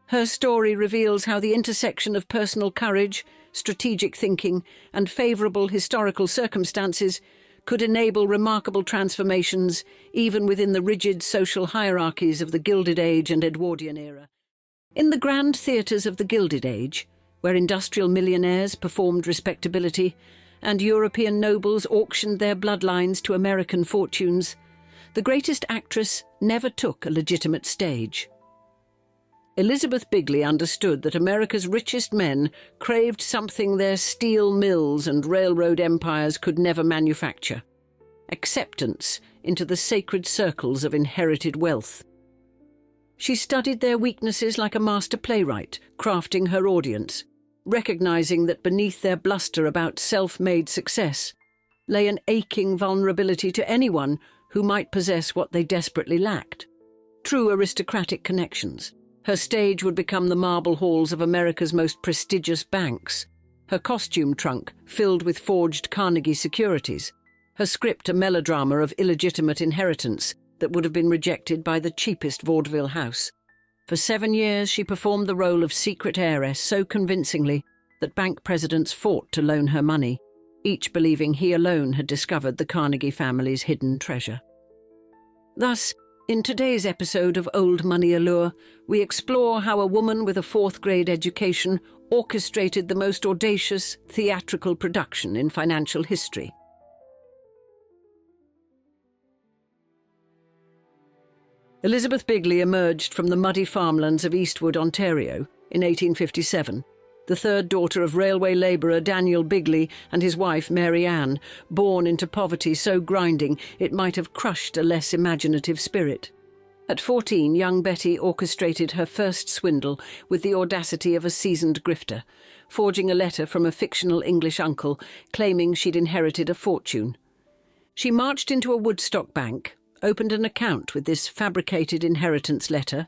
Her story reveals how the intersection of personal courage, strategic thinking, and favourable historical circumstances could enable remarkable transformations even within the rigid social hierarchies of the Gilded Age and Edwardian era. In the grand theatres of the Gilded Age, where industrial millionaires performed respectability and European nobles auctioned their bloodlines to American fortunes, the greatest actress never took a legitimate stage. Elizabeth Bigelow understood that America's richest men craved something their steel mills and railroad empires could never manufacture: acceptance into the sacred circles of inherited wealth. She studied their weaknesses like a master playwright, crafting her audience, recognizing that beneath their bluster about self-made success lay an aching vulnerability to anyone who might possess what they desperately lacked: true aristocratic connections. Her stage would become the marble halls of America's most prestigious banks, her costume trunk filled with forged Carnegie securities, her script a melodrama of illegitimate inheritance that would have been rejected by the cheapest vaudeville house. For 7 years she performed the role of secret heiress so convincingly that bank presidents fought to loan her money, each believing he alone had discovered the Carnegie family's hidden treasure. Thus, in today's episode of Old Money Allure, we explore how a woman with a 4th-grade education orchestrated the most audacious theatrical production in financial history. Elizabeth Bigelow emerged from the muddy farmlands of Eastwood, Ontario, in 1857, the 3rd daughter of railway labourer Daniel Bigelow and his wife Mary Ann, born into poverty so grinding it might have crushed a less imaginative spirit. At 14, young Betty orchestrated her first swindle with the audacity of a seasoned grifter, forging a letter from a fictional English uncle claiming she'd inherited a fortune. She marched into a Woodstock bank, opened an account with this fabricated inheritance letter,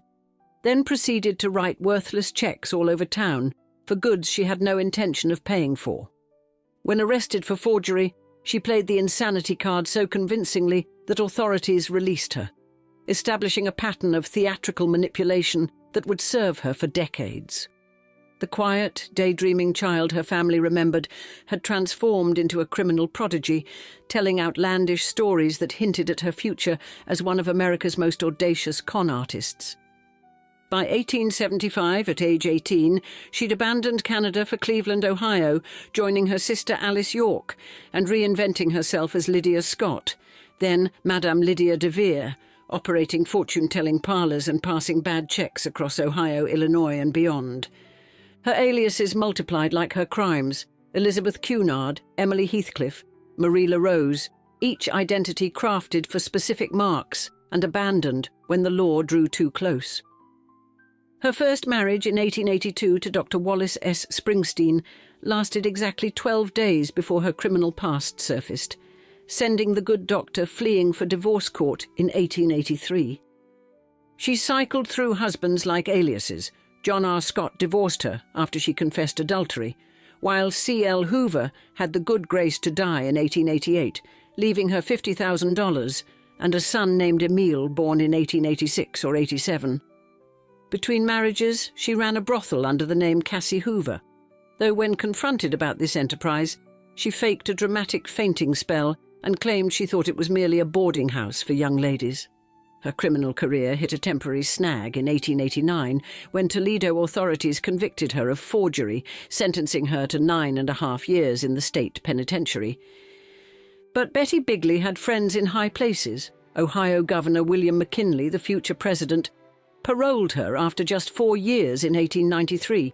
then proceeded to write worthless cheques all over town for goods she had no intention of paying for. When arrested for forgery, she played the insanity card so convincingly that authorities released her, establishing a pattern of theatrical manipulation that would serve her for decades. The quiet, daydreaming child her family remembered had transformed into a criminal prodigy, telling outlandish stories that hinted at her future as one of America's most audacious con artists. By 1875, at age 18, she'd abandoned Canada for Cleveland, Ohio, joining her sister Alice York and reinventing herself as Lydia Scott, then Madame Lydia de Vere, operating fortune-telling parlours and passing bad cheques across Ohio, Illinois and beyond. Her aliases multiplied like her crimes: Elizabeth Cunard, Emily Heathcliff, Marie LaRose, each identity crafted for specific marks and abandoned when the law drew too close. Her first marriage in 1882 to Dr. Wallace S. Springsteen lasted exactly 12 days before her criminal past surfaced, sending the good doctor fleeing for divorce court in 1883. She cycled through husbands like aliases. John R. Scott divorced her after she confessed adultery, while C. L. Hoover had the good grace to die in 1888, leaving her $50,000 and a son named Emile born in 1886 or 87. Between marriages, she ran a brothel under the name Cassie Hoover, though when confronted about this enterprise, she faked a dramatic fainting spell and claimed she thought it was merely a boarding house for young ladies. Her criminal career hit a temporary snag in 1889 when Toledo authorities convicted her of forgery, sentencing her to 9.5 years in the state penitentiary. But Betty Bigley had friends in high places. Ohio Governor William McKinley, the future president, paroled her after just 4 years in 1893,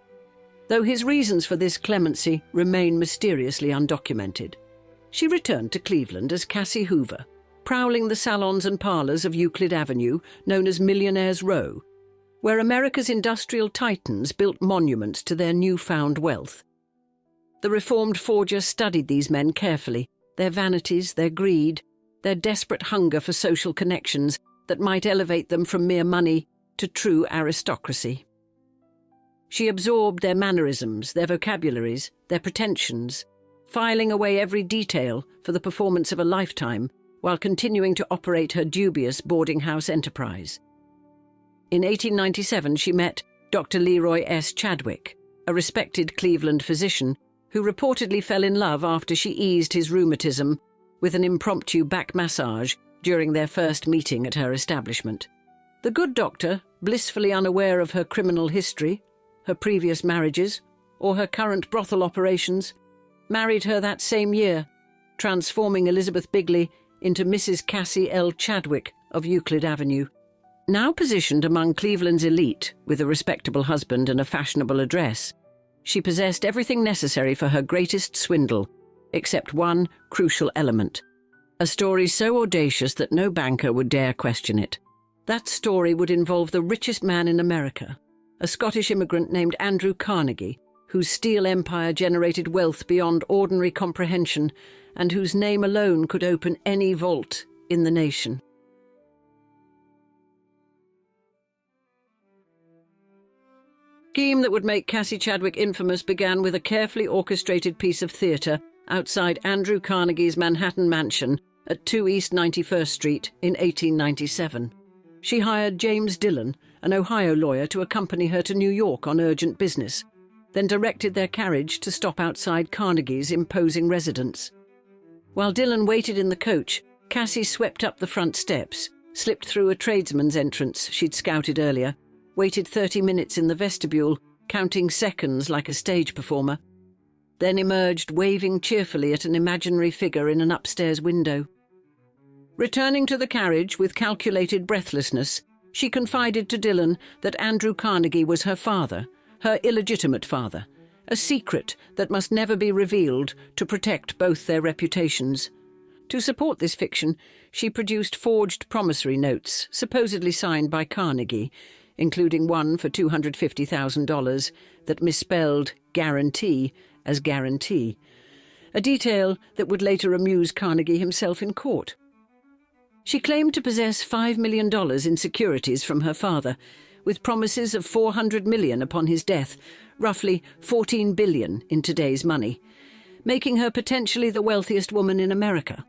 though his reasons for this clemency remain mysteriously undocumented. She returned to Cleveland as Cassie Hoover, prowling the salons and parlours of Euclid Avenue, known as Millionaire's Row, where America's industrial titans built monuments to their newfound wealth. The reformed forger studied these men carefully, their vanities, their greed, their desperate hunger for social connections that might elevate them from mere money to true aristocracy. She absorbed their mannerisms, their vocabularies, their pretensions, filing away every detail for the performance of a lifetime while continuing to operate her dubious boarding house enterprise. In 1897, she met Dr. Leroy S. Chadwick, a respected Cleveland physician who reportedly fell in love after she eased his rheumatism with an impromptu back massage during their first meeting at her establishment. The good doctor, blissfully unaware of her criminal history, her previous marriages, or her current brothel operations, married her that same year, transforming Elizabeth Bigley into Mrs. Cassie L. Chadwick of Euclid Avenue. Now positioned among Cleveland's elite with a respectable husband and a fashionable address, she possessed everything necessary for her greatest swindle, except one crucial element, a story so audacious that no banker would dare question it. That story would involve the richest man in America, a Scottish immigrant named Andrew Carnegie, whose steel empire generated wealth beyond ordinary comprehension and whose name alone could open any vault in the nation. The scheme that would make Cassie Chadwick infamous began with a carefully orchestrated piece of theatre outside Andrew Carnegie's Manhattan mansion at 2 East 91st Street in 1897. She hired James Dillon, an Ohio lawyer, to accompany her to New York on urgent business, then directed their carriage to stop outside Carnegie's imposing residence. While Dillon waited in the coach, Cassie swept up the front steps, slipped through a tradesman's entrance she'd scouted earlier, waited 30 minutes in the vestibule, counting seconds like a stage performer, then emerged waving cheerfully at an imaginary figure in an upstairs window. Returning to the carriage with calculated breathlessness, she confided to Dillon that Andrew Carnegie was her father, her illegitimate father, a secret that must never be revealed to protect both their reputations. To support this fiction, she produced forged promissory notes, supposedly signed by Carnegie, including one for $250,000 that misspelled guarantee as guarantee, a detail that would later amuse Carnegie himself in court. She claimed to possess $5 million in securities from her father, with promises of $400 million upon his death, roughly $14 billion in today's money, making her potentially the wealthiest woman in America.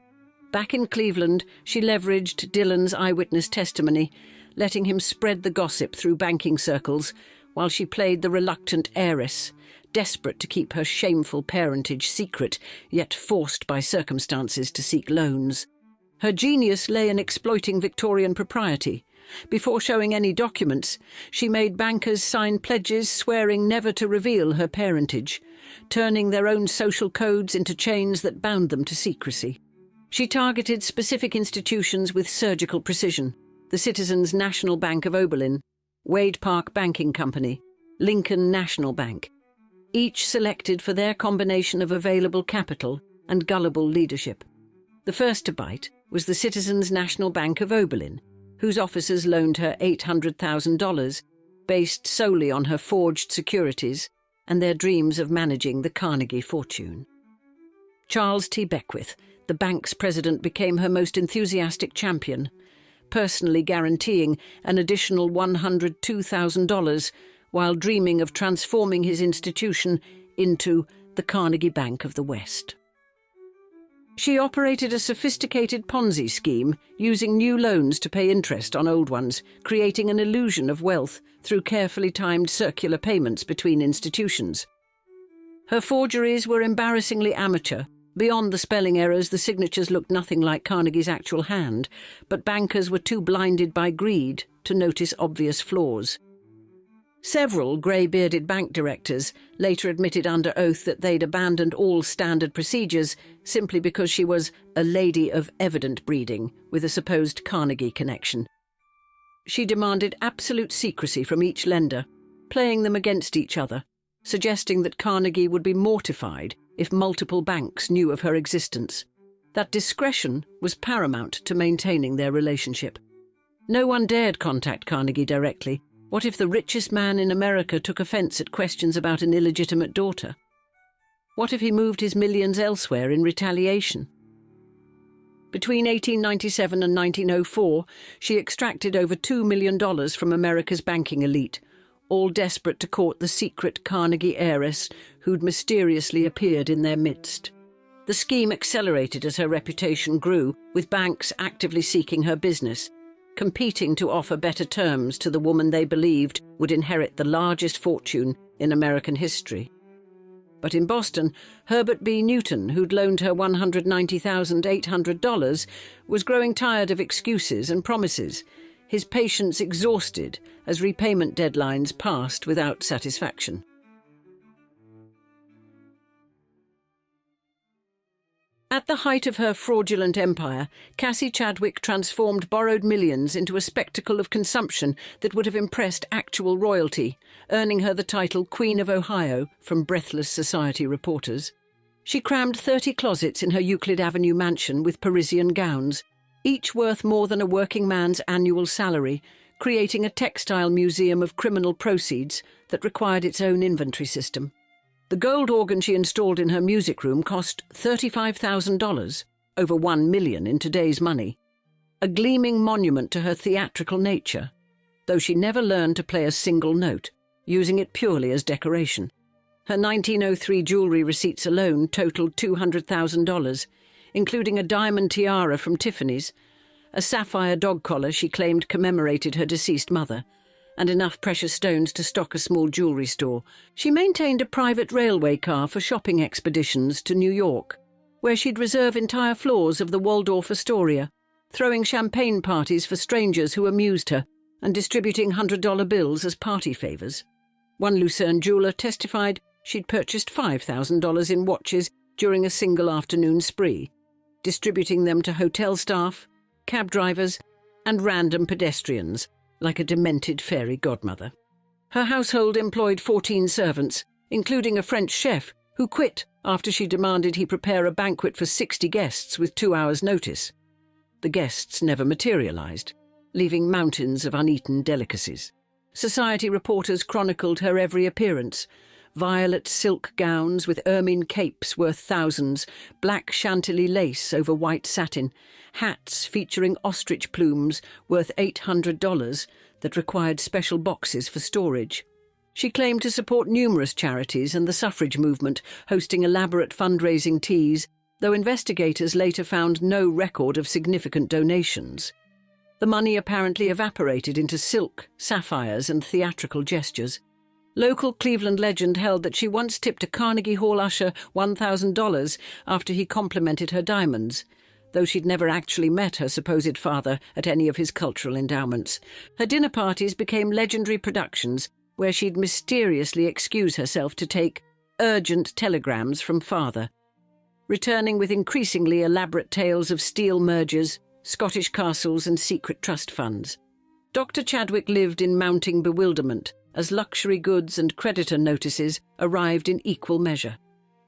Back in Cleveland, she leveraged Dillon's eyewitness testimony, letting him spread the gossip through banking circles while she played the reluctant heiress, desperate to keep her shameful parentage secret, yet forced by circumstances to seek loans. Her genius lay in exploiting Victorian propriety. Before showing any documents, she made bankers sign pledges swearing never to reveal her parentage, turning their own social codes into chains that bound them to secrecy. She targeted specific institutions with surgical precision: the Citizens National Bank of Oberlin, Wade Park Banking Company, Lincoln National Bank, each selected for their combination of available capital and gullible leadership. The first to bite was the Citizens National Bank of Oberlin, whose officers loaned her $800,000, based solely on her forged securities and their dreams of managing the Carnegie fortune. Charles T. Beckwith, the bank's president, became her most enthusiastic champion, personally guaranteeing an additional $102,000 while dreaming of transforming his institution into the Carnegie Bank of the West. She operated a sophisticated Ponzi scheme, using new loans to pay interest on old ones, creating an illusion of wealth through carefully timed circular payments between institutions. Her forgeries were embarrassingly amateur. Beyond the spelling errors, the signatures looked nothing like Carnegie's actual hand, but bankers were too blinded by greed to notice obvious flaws. Several grey-bearded bank directors later admitted under oath that they'd abandoned all standard procedures simply because she was a lady of evident breeding with a supposed Carnegie connection. She demanded absolute secrecy from each lender, playing them against each other, suggesting that Carnegie would be mortified if multiple banks knew of her existence. That discretion was paramount to maintaining their relationship. No one dared contact Carnegie directly. What if the richest man in America took offence at questions about an illegitimate daughter? What if he moved his millions elsewhere in retaliation? Between 1897 and 1904, she extracted over $2 million from America's banking elite, all desperate to court the secret Carnegie heiress who'd mysteriously appeared in their midst. The scheme accelerated as her reputation grew, with banks actively seeking her business, competing to offer better terms to the woman they believed would inherit the largest fortune in American history. But in Boston, Herbert B. Newton, who'd loaned her $190,800, was growing tired of excuses and promises, his patience exhausted as repayment deadlines passed without satisfaction. At the height of her fraudulent empire, Cassie Chadwick transformed borrowed millions into a spectacle of consumption that would have impressed actual royalty, earning her the title Queen of Ohio from breathless society reporters. She crammed 30 closets in her Euclid Avenue mansion with Parisian gowns, each worth more than a working man's annual salary, creating a textile museum of criminal proceeds that required its own inventory system. The gold organ she installed in her music room cost $35,000, over $1 million in today's money, a gleaming monument to her theatrical nature, though she never learned to play a single note, using it purely as decoration. Her 1903 jewellery receipts alone totaled $200,000, including a diamond tiara from Tiffany's, a sapphire dog collar she claimed commemorated her deceased mother, and enough precious stones to stock a small jewellery store. She maintained a private railway car for shopping expeditions to New York, where she'd reserve entire floors of the Waldorf Astoria, throwing champagne parties for strangers who amused her and distributing $100 bills as party favours. One Lucerne jeweller testified she'd purchased $5,000 in watches during a single afternoon spree, distributing them to hotel staff, cab drivers, and random pedestrians, like a demented fairy godmother. Her household employed 14 servants, including a French chef who quit after she demanded he prepare a banquet for 60 guests with 2 hours' notice. The guests never materialised, leaving mountains of uneaten delicacies. Society reporters chronicled her every appearance: violet silk gowns with ermine capes worth thousands, black chantilly lace over white satin, hats featuring ostrich plumes worth $800 that required special boxes for storage. She claimed to support numerous charities and the suffrage movement, hosting elaborate fundraising teas, though investigators later found no record of significant donations. The money apparently evaporated into silk, sapphires, and theatrical gestures. Local Cleveland legend held that she once tipped a Carnegie Hall usher $1,000 after he complimented her diamonds, though she'd never actually met her supposed father at any of his cultural endowments. Her dinner parties became legendary productions where she'd mysteriously excuse herself to take urgent telegrams from father, returning with increasingly elaborate tales of steel mergers, Scottish castles, and secret trust funds. Dr. Chadwick lived in mounting bewilderment as luxury goods and creditor notices arrived in equal measure,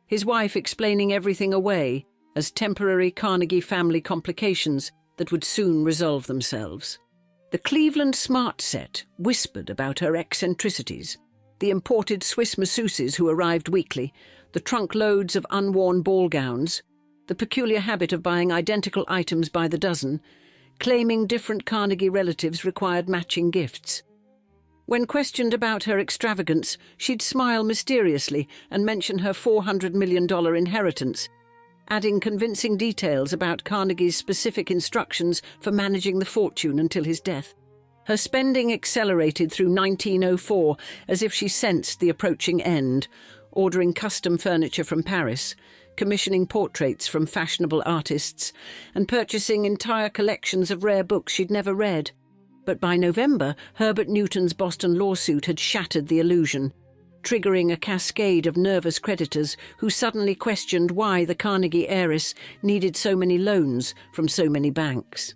his wife explaining everything away as temporary Carnegie family complications that would soon resolve themselves. The Cleveland Smart Set whispered about her eccentricities, the imported Swiss masseuses who arrived weekly, the trunk loads of unworn ball gowns, the peculiar habit of buying identical items by the dozen, claiming different Carnegie relatives required matching gifts. When questioned about her extravagance, she'd smile mysteriously and mention her $400 million inheritance, adding convincing details about Carnegie's specific instructions for managing the fortune until his death. Her spending accelerated through 1904 as if she sensed the approaching end, ordering custom furniture from Paris, commissioning portraits from fashionable artists, and purchasing entire collections of rare books she'd never read. But by November, Herbert Newton's Boston lawsuit had shattered the illusion, triggering a cascade of nervous creditors who suddenly questioned why the Carnegie heiress needed so many loans from so many banks.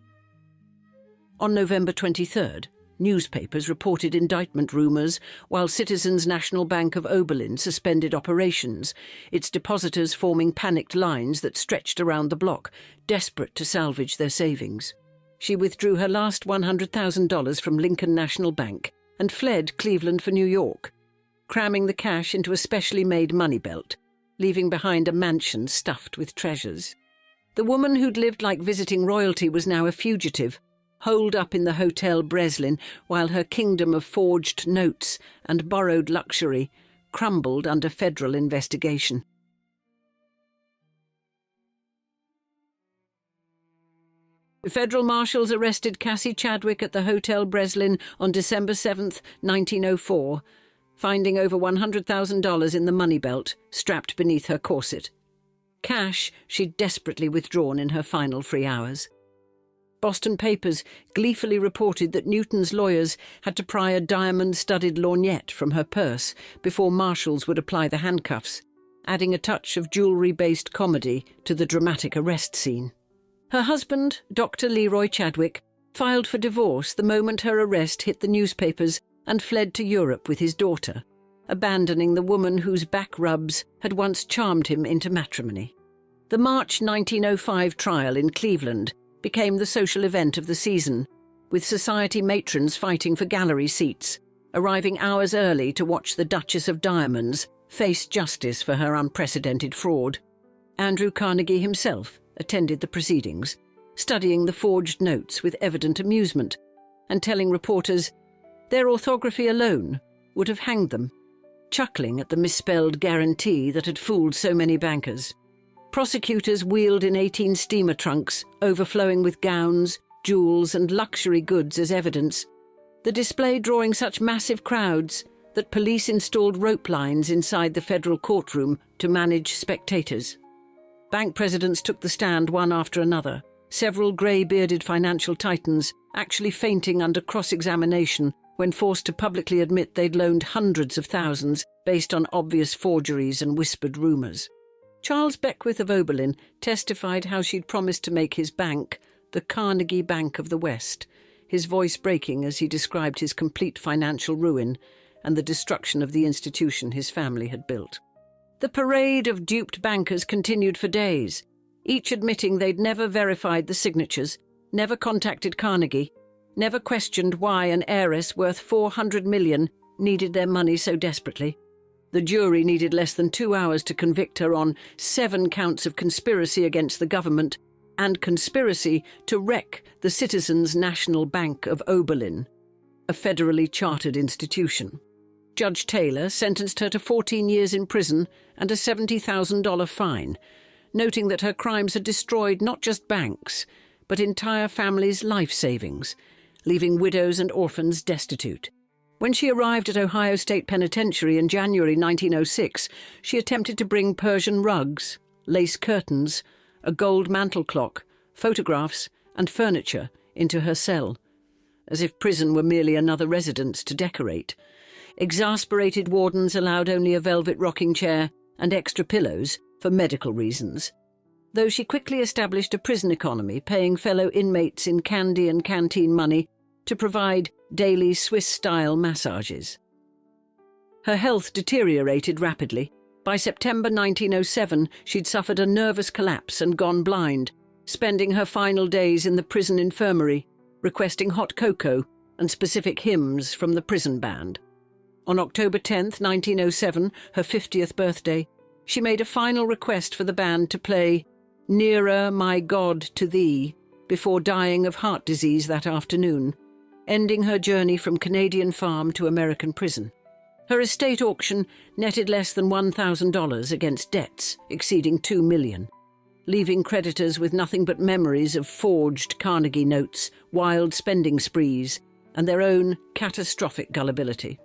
On November 23rd, newspapers reported indictment rumours while Citizens National Bank of Oberlin suspended operations, its depositors forming panicked lines that stretched around the block, desperate to salvage their savings. She withdrew her last $100,000 from Lincoln National Bank and fled Cleveland for New York, cramming the cash into a specially made money belt, leaving behind a mansion stuffed with treasures. The woman who'd lived like visiting royalty was now a fugitive, holed up in the Hotel Breslin while her kingdom of forged notes and borrowed luxury crumbled under federal investigation. Federal marshals arrested Cassie Chadwick at the Hotel Breslin on December 7, 1904, finding over $100,000 in the money belt strapped beneath her corset. Cash she'd desperately withdrawn in her final free hours. Boston papers gleefully reported that Newton's lawyers had to pry a diamond-studded lorgnette from her purse before marshals would apply the handcuffs, adding a touch of jewellery-based comedy to the dramatic arrest scene. Her husband, Dr. Leroy Chadwick, filed for divorce the moment her arrest hit the newspapers and fled to Europe with his daughter, abandoning the woman whose back rubs had once charmed him into matrimony. The March 1905 trial in Cleveland became the social event of the season, with society matrons fighting for gallery seats, arriving hours early to watch the Duchess of Diamonds face justice for her unprecedented fraud. Andrew Carnegie himself attended the proceedings, studying the forged notes with evident amusement, and telling reporters their orthography alone would have hanged them, chuckling at the misspelled guarantee that had fooled so many bankers. Prosecutors wheeled in 18 steamer trunks, overflowing with gowns, jewels, and luxury goods as evidence, the display drawing such massive crowds that police installed rope lines inside the federal courtroom to manage spectators. Bank presidents took the stand one after another, several grey-bearded financial titans actually fainting under cross-examination when forced to publicly admit they'd loaned hundreds of thousands based on obvious forgeries and whispered rumours. Charles Beckwith of Oberlin testified how she'd promised to make his bank the Carnegie Bank of the West, his voice breaking as he described his complete financial ruin and the destruction of the institution his family had built. The parade of duped bankers continued for days, each admitting they'd never verified the signatures, never contacted Carnegie, never questioned why an heiress worth $400 million needed their money so desperately. The jury needed less than 2 hours to convict her on 7 counts of conspiracy against the government and conspiracy to wreck the Citizens National Bank of Oberlin, a federally chartered institution. Judge Taylor sentenced her to 14 years in prison and a $70,000 fine, noting that her crimes had destroyed not just banks, but entire families' life savings, leaving widows and orphans destitute. When she arrived at Ohio State Penitentiary in January 1906, she attempted to bring Persian rugs, lace curtains, a gold mantel clock, photographs, and furniture into her cell, as if prison were merely another residence to decorate. Exasperated wardens allowed only a velvet rocking chair and extra pillows for medical reasons, though she quickly established a prison economy, paying fellow inmates in candy and canteen money to provide daily Swiss-style massages. Her health deteriorated rapidly. By September 1907, she'd suffered a nervous collapse and gone blind, spending her final days in the prison infirmary, requesting hot cocoa and specific hymns from the prison band. On October 10, 1907, her 50th birthday, she made a final request for the band to play "Nearer, My God, to Thee" before dying of heart disease that afternoon, ending her journey from Canadian farm to American prison. Her estate auction netted less than $1,000 against debts exceeding $2 million. leaving creditors with nothing but memories of forged Carnegie notes, wild spending sprees, and their own catastrophic gullibility.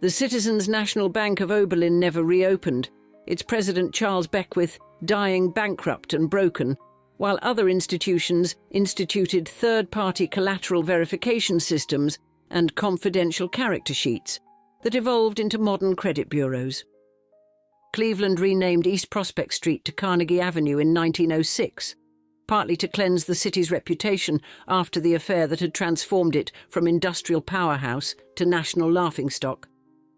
The Citizens' National Bank of Oberlin never reopened, its president Charles Beckwith dying bankrupt and broken, while other institutions instituted third-party collateral verification systems and confidential character sheets that evolved into modern credit bureaus. Cleveland renamed East Prospect Street to Carnegie Avenue in 1906, partly to cleanse the city's reputation after the affair that had transformed it from industrial powerhouse to national laughingstock.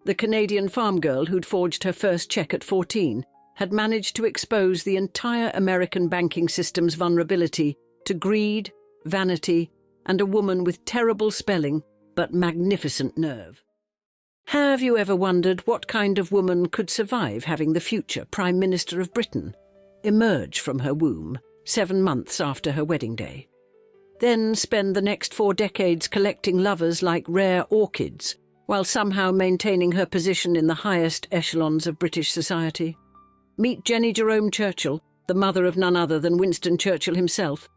The Canadian farm girl who'd forged her first check at 14 had managed to expose the entire American banking system's vulnerability to greed, vanity, and a woman with terrible spelling but magnificent nerve. Have you ever wondered what kind of woman could survive having the future Prime Minister of Britain emerge from her womb 7 months after her wedding day? Then spend the next 4 decades collecting lovers like rare orchids, while somehow maintaining her position in the highest echelons of British society? Meet Jennie Jerome Churchill, the mother of none other than Winston Churchill himself,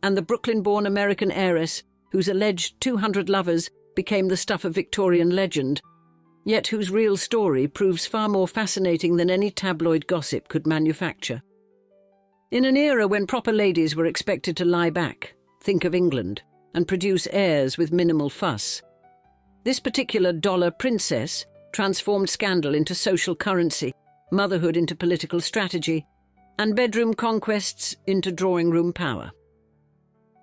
and the Brooklyn-born American heiress whose alleged 200 lovers became the stuff of Victorian legend, yet whose real story proves far more fascinating than any tabloid gossip could manufacture. In an era when proper ladies were expected to lie back, think of England, and produce heirs with minimal fuss, this particular dollar princess transformed scandal into social currency, motherhood into political strategy, and bedroom conquests into drawing room power.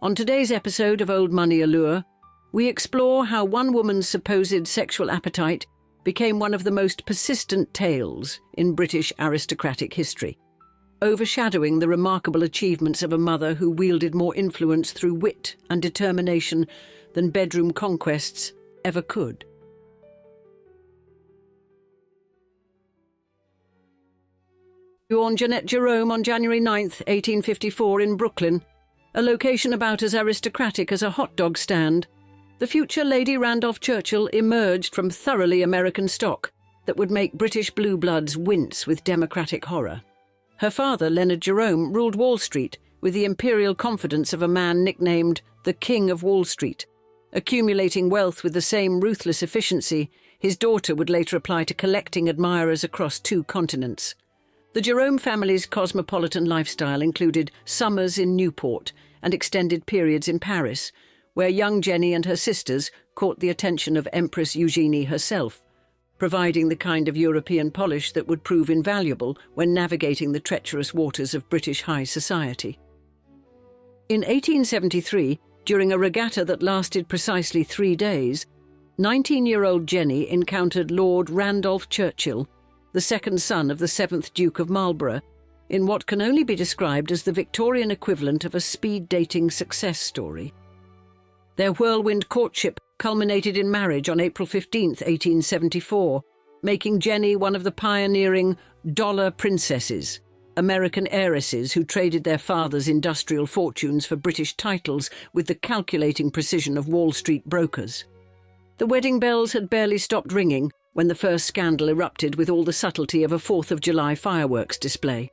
On today's episode of Old Money Allure, we explore how one woman's supposed sexual appetite became one of the most persistent tales in British aristocratic history, overshadowing the remarkable achievements of a mother who wielded more influence through wit and determination than bedroom conquests ever could. Born Jeanette Jerome on January 9, 1854 in Brooklyn, a location about as aristocratic as a hot dog stand, the future Lady Randolph Churchill emerged from thoroughly American stock that would make British blue bloods wince with democratic horror. Her father, Leonard Jerome, ruled Wall Street with the imperial confidence of a man nicknamed the King of Wall Street. Accumulating wealth with the same ruthless efficiency, his daughter would later apply to collecting admirers across 2 continents. The Jerome family's cosmopolitan lifestyle included summers in Newport and extended periods in Paris, where young Jennie and her sisters caught the attention of Empress Eugenie herself, providing the kind of European polish that would prove invaluable when navigating the treacherous waters of British high society. In 1873, during a regatta that lasted precisely 3 days, 19-year-old Jennie encountered Lord Randolph Churchill, the second son of the 7th Duke of Marlborough, in what can only be described as the Victorian equivalent of a speed-dating success story. Their whirlwind courtship culminated in marriage on April 15, 1874, making Jennie one of the pioneering dollar princesses, American heiresses who traded their father's industrial fortunes for British titles with the calculating precision of Wall Street brokers. The wedding bells had barely stopped ringing when the first scandal erupted with all the subtlety of a 4th of July fireworks display.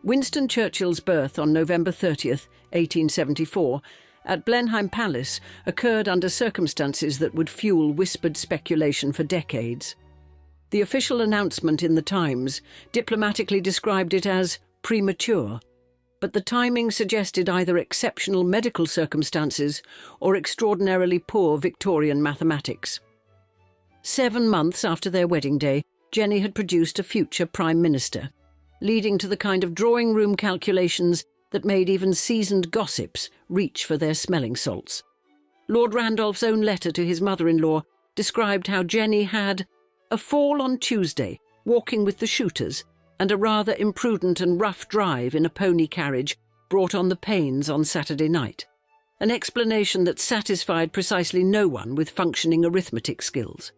Winston Churchill's birth on November 30, 1874, at Blenheim Palace occurred under circumstances that would fuel whispered speculation for decades. The official announcement in the Times diplomatically described it as premature, but the timing suggested either exceptional medical circumstances or extraordinarily poor Victorian mathematics. 7 months after their wedding day, Jennie had produced a future Prime Minister, leading to the kind of drawing room calculations that made even seasoned gossips reach for their smelling salts. Lord Randolph's own letter to his mother-in-law described how Jennie had a fall on Tuesday, walking with the shooters, and a rather imprudent and rough drive in a pony carriage brought on the pains on Saturday night, an explanation that satisfied precisely no one with functioning arithmetic skills.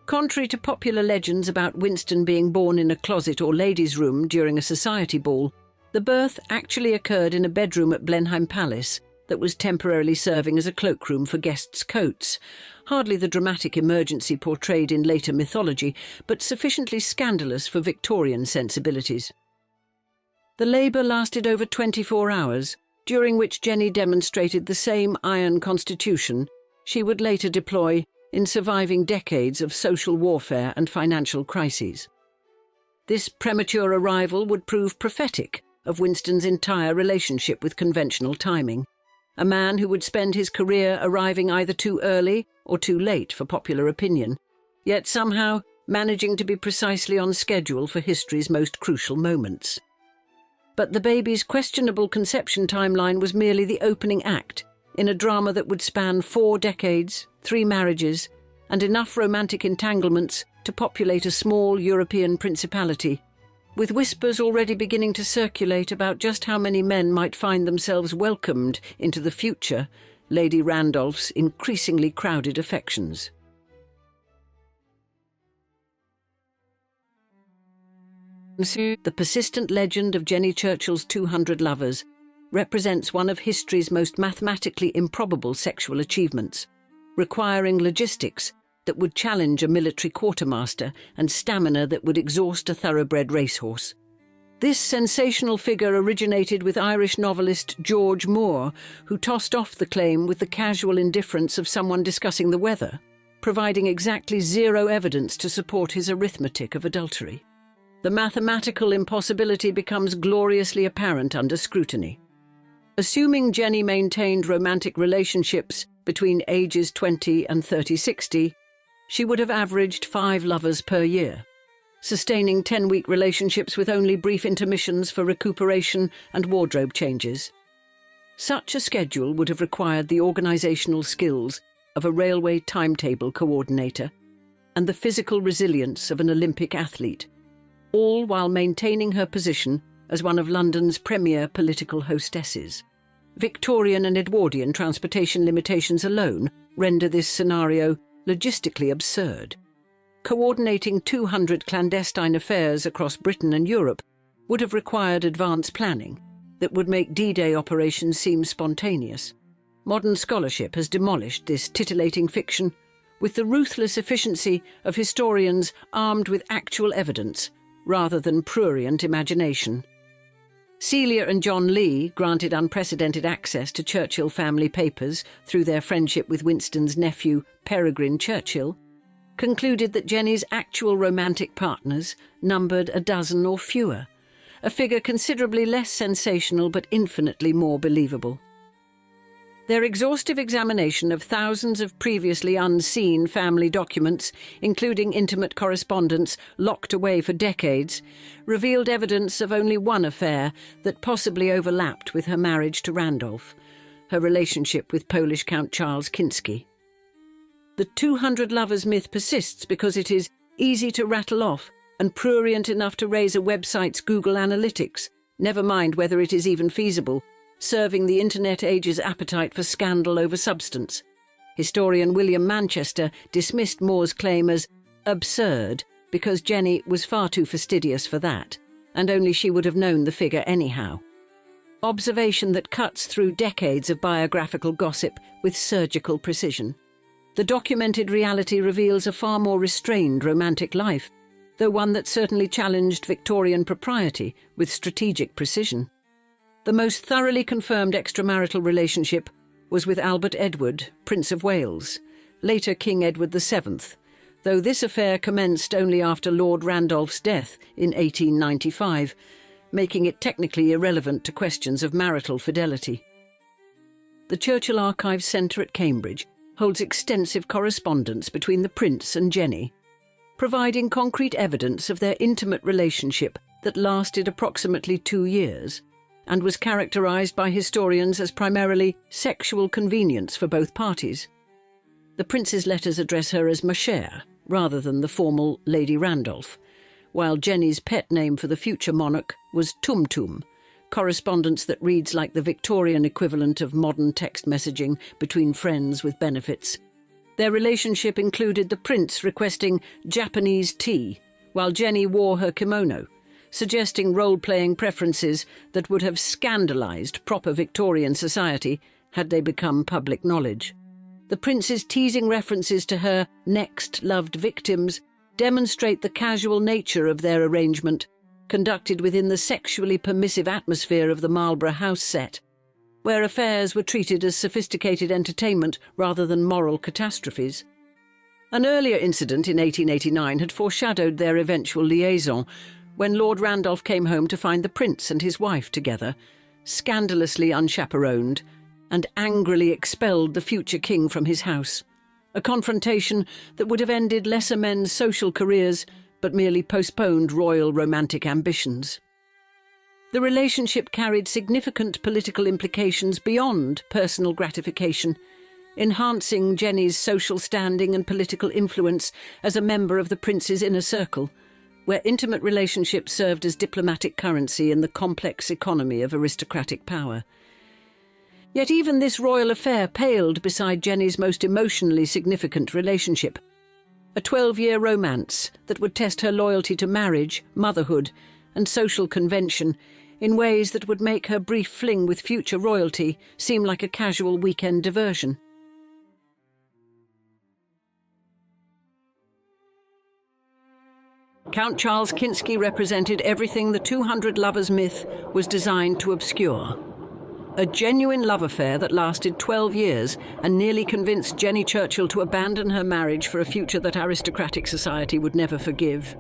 Contrary to popular legends about Winston being born in a closet or ladies' room during a society ball, the birth actually occurred in a bedroom at Blenheim Palace that was temporarily serving as a cloakroom for guests' coats, hardly the dramatic emergency portrayed in later mythology, but sufficiently scandalous for Victorian sensibilities. The labour lasted over 24 hours, during which Jennie demonstrated the same iron constitution she would later deploy in surviving decades of social warfare and financial crises. This premature arrival would prove prophetic of Winston's entire relationship with conventional timing, a man who would spend his career arriving either too early or too late for popular opinion, yet somehow managing to be precisely on schedule for history's most crucial moments. But the baby's questionable conception timeline was merely the opening act in a drama that would span 4 decades, 3 marriages, and enough romantic entanglements to populate a small European principality, with whispers already beginning to circulate about just how many men might find themselves welcomed into the future Lady Randolph's increasingly crowded affections. The persistent legend of Jennie Churchill's 200 lovers represents one of history's most mathematically improbable sexual achievements, requiring logistics that would challenge a military quartermaster and stamina that would exhaust a thoroughbred racehorse. This sensational figure originated with Irish novelist George Moore, who tossed off the claim with the casual indifference of someone discussing the weather, providing exactly 0 evidence to support his arithmetic of adultery. The mathematical impossibility becomes gloriously apparent under scrutiny. Assuming Jennie maintained romantic relationships between ages 20 and 30-60, she would have averaged 5 lovers per year, sustaining 10-week relationships with only brief intermissions for recuperation and wardrobe changes. Such a schedule would have required the organisational skills of a railway timetable coordinator and the physical resilience of an Olympic athlete, all while maintaining her position as one of London's premier political hostesses. Victorian and Edwardian transportation limitations alone render this scenario logistically absurd. Coordinating 200 clandestine affairs across Britain and Europe would have required advanced planning that would make D-Day operations seem spontaneous. Modern scholarship has demolished this titillating fiction with the ruthless efficiency of historians armed with actual evidence rather than prurient imagination. Celia and John Lee, granted unprecedented access to Churchill family papers through their friendship with Winston's nephew, Peregrine Churchill, concluded that Jennie's actual romantic partners numbered a dozen or fewer, a figure considerably less sensational but infinitely more believable. Their exhaustive examination of thousands of previously unseen family documents, including intimate correspondence locked away for decades, revealed evidence of only one affair that possibly overlapped with her marriage to Randolph, her relationship with Polish Count Charles Kinsky. The 200 lovers myth persists because it is easy to rattle off and prurient enough to raise a website's Google Analytics, never mind whether it is even feasible, serving the Internet age's appetite for scandal over substance. Historian William Manchester dismissed Moore's claim as absurd because Jennie was far too fastidious for that, and only she would have known the figure anyhow. Observation that cuts through decades of biographical gossip with surgical precision. The documented reality reveals a far more restrained romantic life, though one that certainly challenged Victorian propriety with strategic precision. The most thoroughly confirmed extramarital relationship was with Albert Edward, Prince of Wales, later King Edward VII, though this affair commenced only after Lord Randolph's death in 1895, making it technically irrelevant to questions of marital fidelity. The Churchill Archives Centre at Cambridge holds extensive correspondence between the Prince and Jennie, providing concrete evidence of their intimate relationship that lasted approximately 2 years, and was characterised by historians as primarily sexual convenience for both parties. The Prince's letters address her as ma chère, rather than the formal Lady Randolph, while Jennie's pet name for the future monarch was Tum Tum, correspondence that reads like the Victorian equivalent of modern text messaging between friends with benefits. Their relationship included the Prince requesting Japanese tea, while Jennie wore her kimono, suggesting role-playing preferences that would have scandalised proper Victorian society had they become public knowledge. The Prince's teasing references to her next loved victims demonstrate the casual nature of their arrangement conducted within the sexually permissive atmosphere of the Marlborough House set, where affairs were treated as sophisticated entertainment rather than moral catastrophes. An earlier incident in 1889 had foreshadowed their eventual liaison, when Lord Randolph came home to find the prince and his wife together, scandalously unchaperoned, and angrily expelled the future king from his house, a confrontation that would have ended lesser men's social careers but merely postponed royal romantic ambitions. The relationship carried significant political implications beyond personal gratification, enhancing Jennie's social standing and political influence as a member of the prince's inner circle, where intimate relationships served as diplomatic currency in the complex economy of aristocratic power. Yet even this royal affair paled beside Jennie's most emotionally significant relationship, a 12-year romance that would test her loyalty to marriage, motherhood, and social convention in ways that would make her brief fling with future royalty seem like a casual weekend diversion. Count Charles Kinski represented everything the 200 Lovers myth was designed to obscure. A genuine love affair that lasted 12 years and nearly convinced Jennie Churchill to abandon her marriage for a future that aristocratic society would never forgive.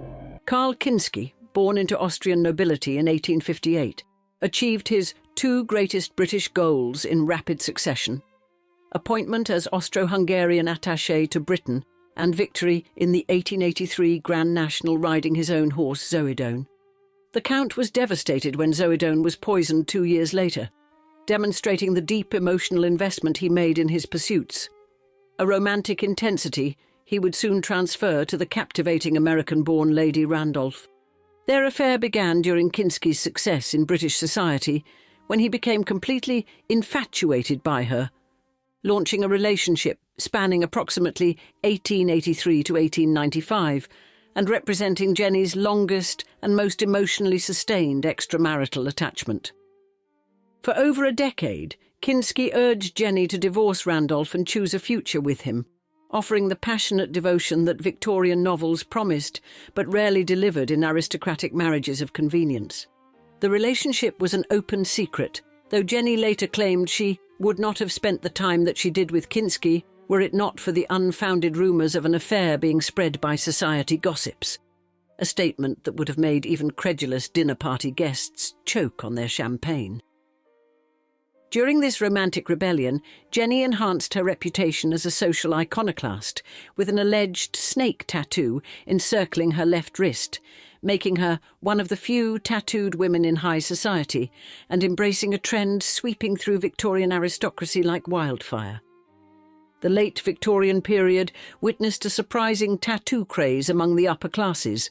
Karl Kinski, born into Austrian nobility in 1858, achieved his two greatest British goals in rapid succession: appointment as Austro-Hungarian attaché to Britain and victory in the 1883 Grand National riding his own horse Zoedone. The Count was devastated when Zoedone was poisoned 2 years later, demonstrating the deep emotional investment he made in his pursuits, a romantic intensity he would soon transfer to the captivating American-born Lady Randolph. Their affair began during Kinski's success in British society, when he became completely infatuated by her, launching a relationship spanning approximately 1883 to 1895 and representing Jennie's longest and most emotionally sustained extramarital attachment. For over a decade, Kinski urged Jennie to divorce Randolph and choose a future with him, offering the passionate devotion that Victorian novels promised but rarely delivered in aristocratic marriages of convenience. The relationship was an open secret, though Jennie later claimed she would not have spent the time that she did with Kinski were it not for the unfounded rumours of an affair being spread by society gossips, a statement that would have made even credulous dinner party guests choke on their champagne. During this romantic rebellion, Jennie enhanced her reputation as a social iconoclast with an alleged snake tattoo encircling her left wrist, making her one of the few tattooed women in high society and embracing a trend sweeping through Victorian aristocracy like wildfire. The late Victorian period witnessed a surprising tattoo craze among the upper classes,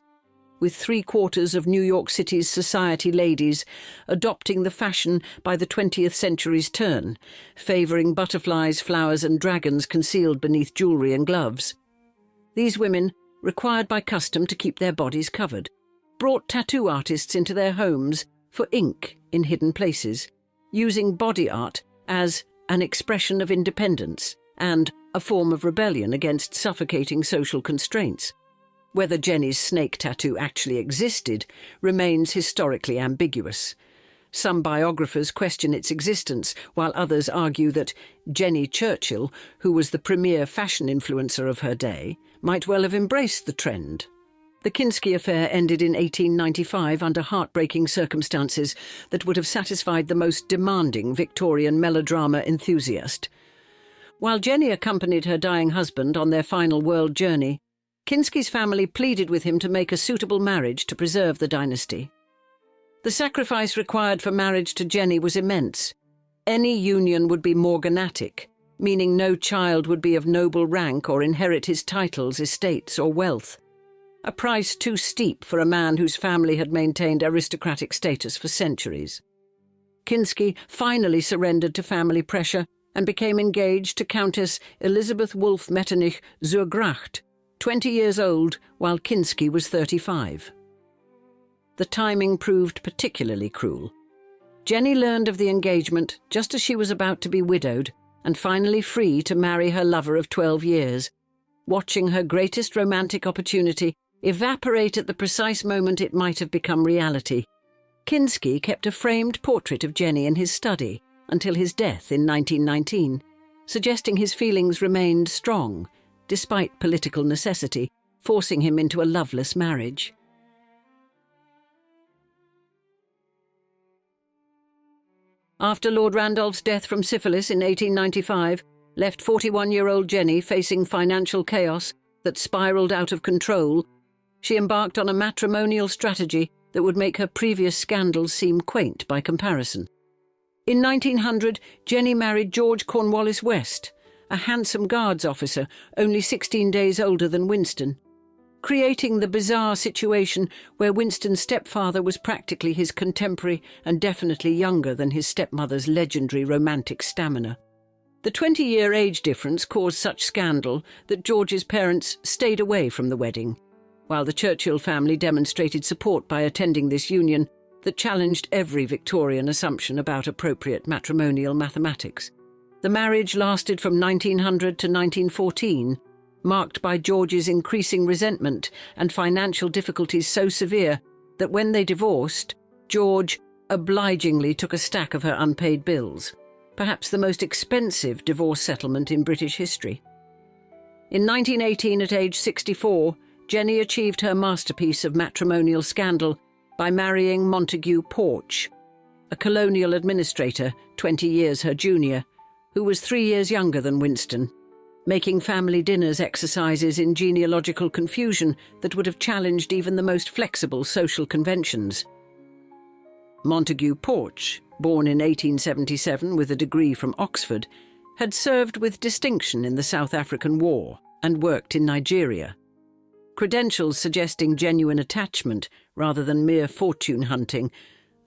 with 3/4 of New York City's society ladies adopting the fashion by the 20th century's turn, favouring butterflies, flowers and dragons concealed beneath jewellery and gloves. These women, required by custom to keep their bodies covered, brought tattoo artists into their homes for ink in hidden places, using body art as an expression of independence and a form of rebellion against suffocating social constraints. Whether Jennie's snake tattoo actually existed remains historically ambiguous. Some biographers question its existence, while others argue that Jennie Churchill, who was the premier fashion influencer of her day, might well have embraced the trend. The Kinski affair ended in 1895 under heartbreaking circumstances that would have satisfied the most demanding Victorian melodrama enthusiast. While Jennie accompanied her dying husband on their final world journey, Kinski's family pleaded with him to make a suitable marriage to preserve the dynasty. The sacrifice required for marriage to Jennie was immense. Any union would be morganatic, meaning no child would be of noble rank or inherit his titles, estates, or wealth. A price too steep for a man whose family had maintained aristocratic status for centuries. Kinski finally surrendered to family pressure and became engaged to Countess Elizabeth Wolff Metternich zur Gracht, 20 years old, while Kinski was 35. The timing proved particularly cruel. Jennie learned of the engagement just as she was about to be widowed and finally free to marry her lover of 12 years, watching her greatest romantic opportunity evaporate at the precise moment it might have become reality. Kinski kept a framed portrait of Jennie in his study until his death in 1919, suggesting his feelings remained strong, despite political necessity, forcing him into a loveless marriage. After Lord Randolph's death from syphilis in 1895 left 41-year-old Jennie facing financial chaos that spiralled out of control, she embarked on a matrimonial strategy that would make her previous scandals seem quaint by comparison. In 1900, Jennie married George Cornwallis West, a handsome guards officer only 16 days older than Winston, creating the bizarre situation where Winston's stepfather was practically his contemporary and definitely younger than his stepmother's legendary romantic stamina. The 20-year age difference caused such scandal that George's parents stayed away from the wedding, while the Churchill family demonstrated support by attending this union that challenged every Victorian assumption about appropriate matrimonial mathematics. The marriage lasted from 1900 to 1914, marked by George's increasing resentment and financial difficulties so severe that when they divorced, George obligingly took a stack of her unpaid bills, perhaps the most expensive divorce settlement in British history. In 1918, at age 64, Jennie achieved her masterpiece of matrimonial scandal by marrying Montague Porch, a colonial administrator 20 years her junior, who was 3 years younger than Winston, making family dinners exercises in genealogical confusion that would have challenged even the most flexible social conventions. Montague Porch, born in 1877 with a degree from Oxford, had served with distinction in the South African War and worked in Nigeria. Credentials suggesting genuine attachment rather than mere fortune hunting,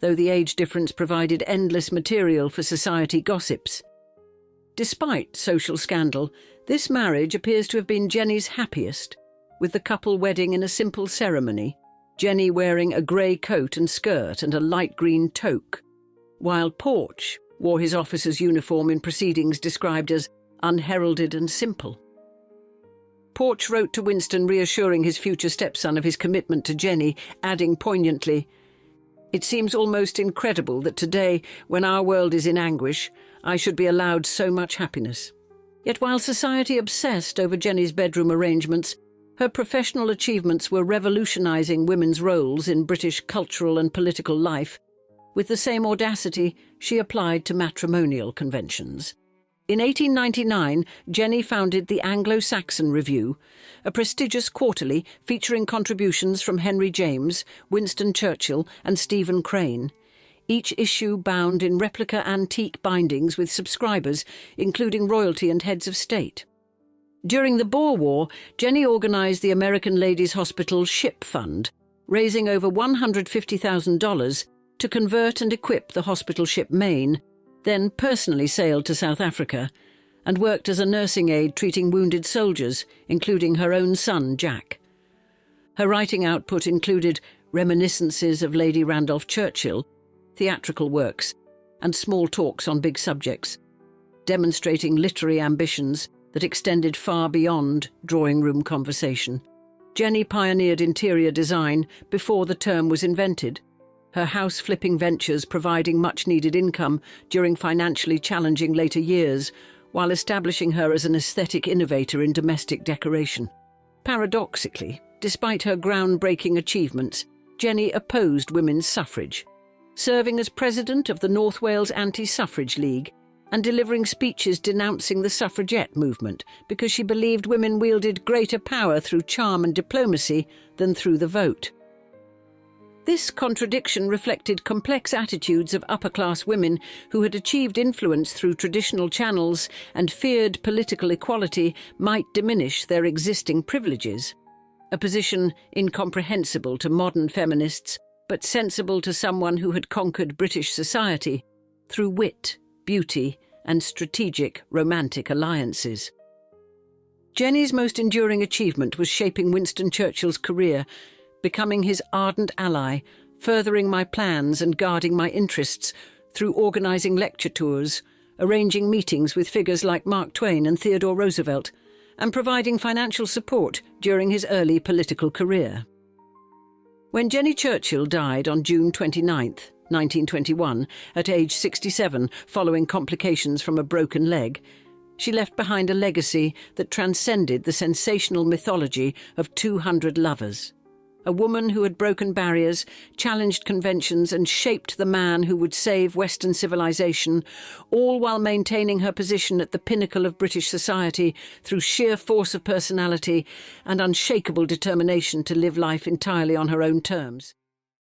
though the age difference provided endless material for society gossips. Despite social scandal, this marriage appears to have been Jennie's happiest, with the couple wedding in a simple ceremony, Jennie wearing a grey coat and skirt and a light green toque, while Porch wore his officer's uniform in proceedings described as unheralded and simple. Porch wrote to Winston reassuring his future stepson of his commitment to Jennie, adding poignantly, "It seems almost incredible that today, when our world is in anguish, I should be allowed so much happiness." Yet while society obsessed over Jennie's bedroom arrangements, her professional achievements were revolutionising women's roles in British cultural and political life. With the same audacity, she applied to matrimonial conventions. In 1899, Jennie founded the Anglo-Saxon Review, a prestigious quarterly featuring contributions from Henry James, Winston Churchill and Stephen Crane, each issue bound in replica antique bindings with subscribers, including royalty and heads of state. During the Boer War, Jennie organised the American Ladies' Hospital Ship Fund, raising over $150,000 to convert and equip the hospital ship Maine, then personally sailed to South Africa, and worked as a nursing aide treating wounded soldiers, including her own son, Jack. Her writing output included reminiscences of Lady Randolph Churchill, theatrical works, and small talks on big subjects, demonstrating literary ambitions that extended far beyond drawing-room conversation. Jennie pioneered interior design before the term was invented, her house-flipping ventures providing much-needed income during financially challenging later years, while establishing her as an aesthetic innovator in domestic decoration. Paradoxically, despite her groundbreaking achievements, Jennie opposed women's suffrage, serving as president of the North Wales Anti-Suffrage League and delivering speeches denouncing the suffragette movement because she believed women wielded greater power through charm and diplomacy than through the vote. This contradiction reflected complex attitudes of upper-class women who had achieved influence through traditional channels and feared political equality might diminish their existing privileges, a position incomprehensible to modern feminists but sensible to someone who had conquered British society through wit, beauty, and strategic romantic alliances. Jennie's most enduring achievement was shaping Winston Churchill's career, becoming his ardent ally, furthering my plans and guarding my interests through organising lecture tours, arranging meetings with figures like Mark Twain and Theodore Roosevelt, and providing financial support during his early political career. When Jennie Churchill died on June 29, 1921, at age 67 following complications from a broken leg, she left behind a legacy that transcended the sensational mythology of 200 lovers. A woman who had broken barriers, challenged conventions and shaped the man who would save Western civilization, all while maintaining her position at the pinnacle of British society through sheer force of personality and unshakable determination to live life entirely on her own terms.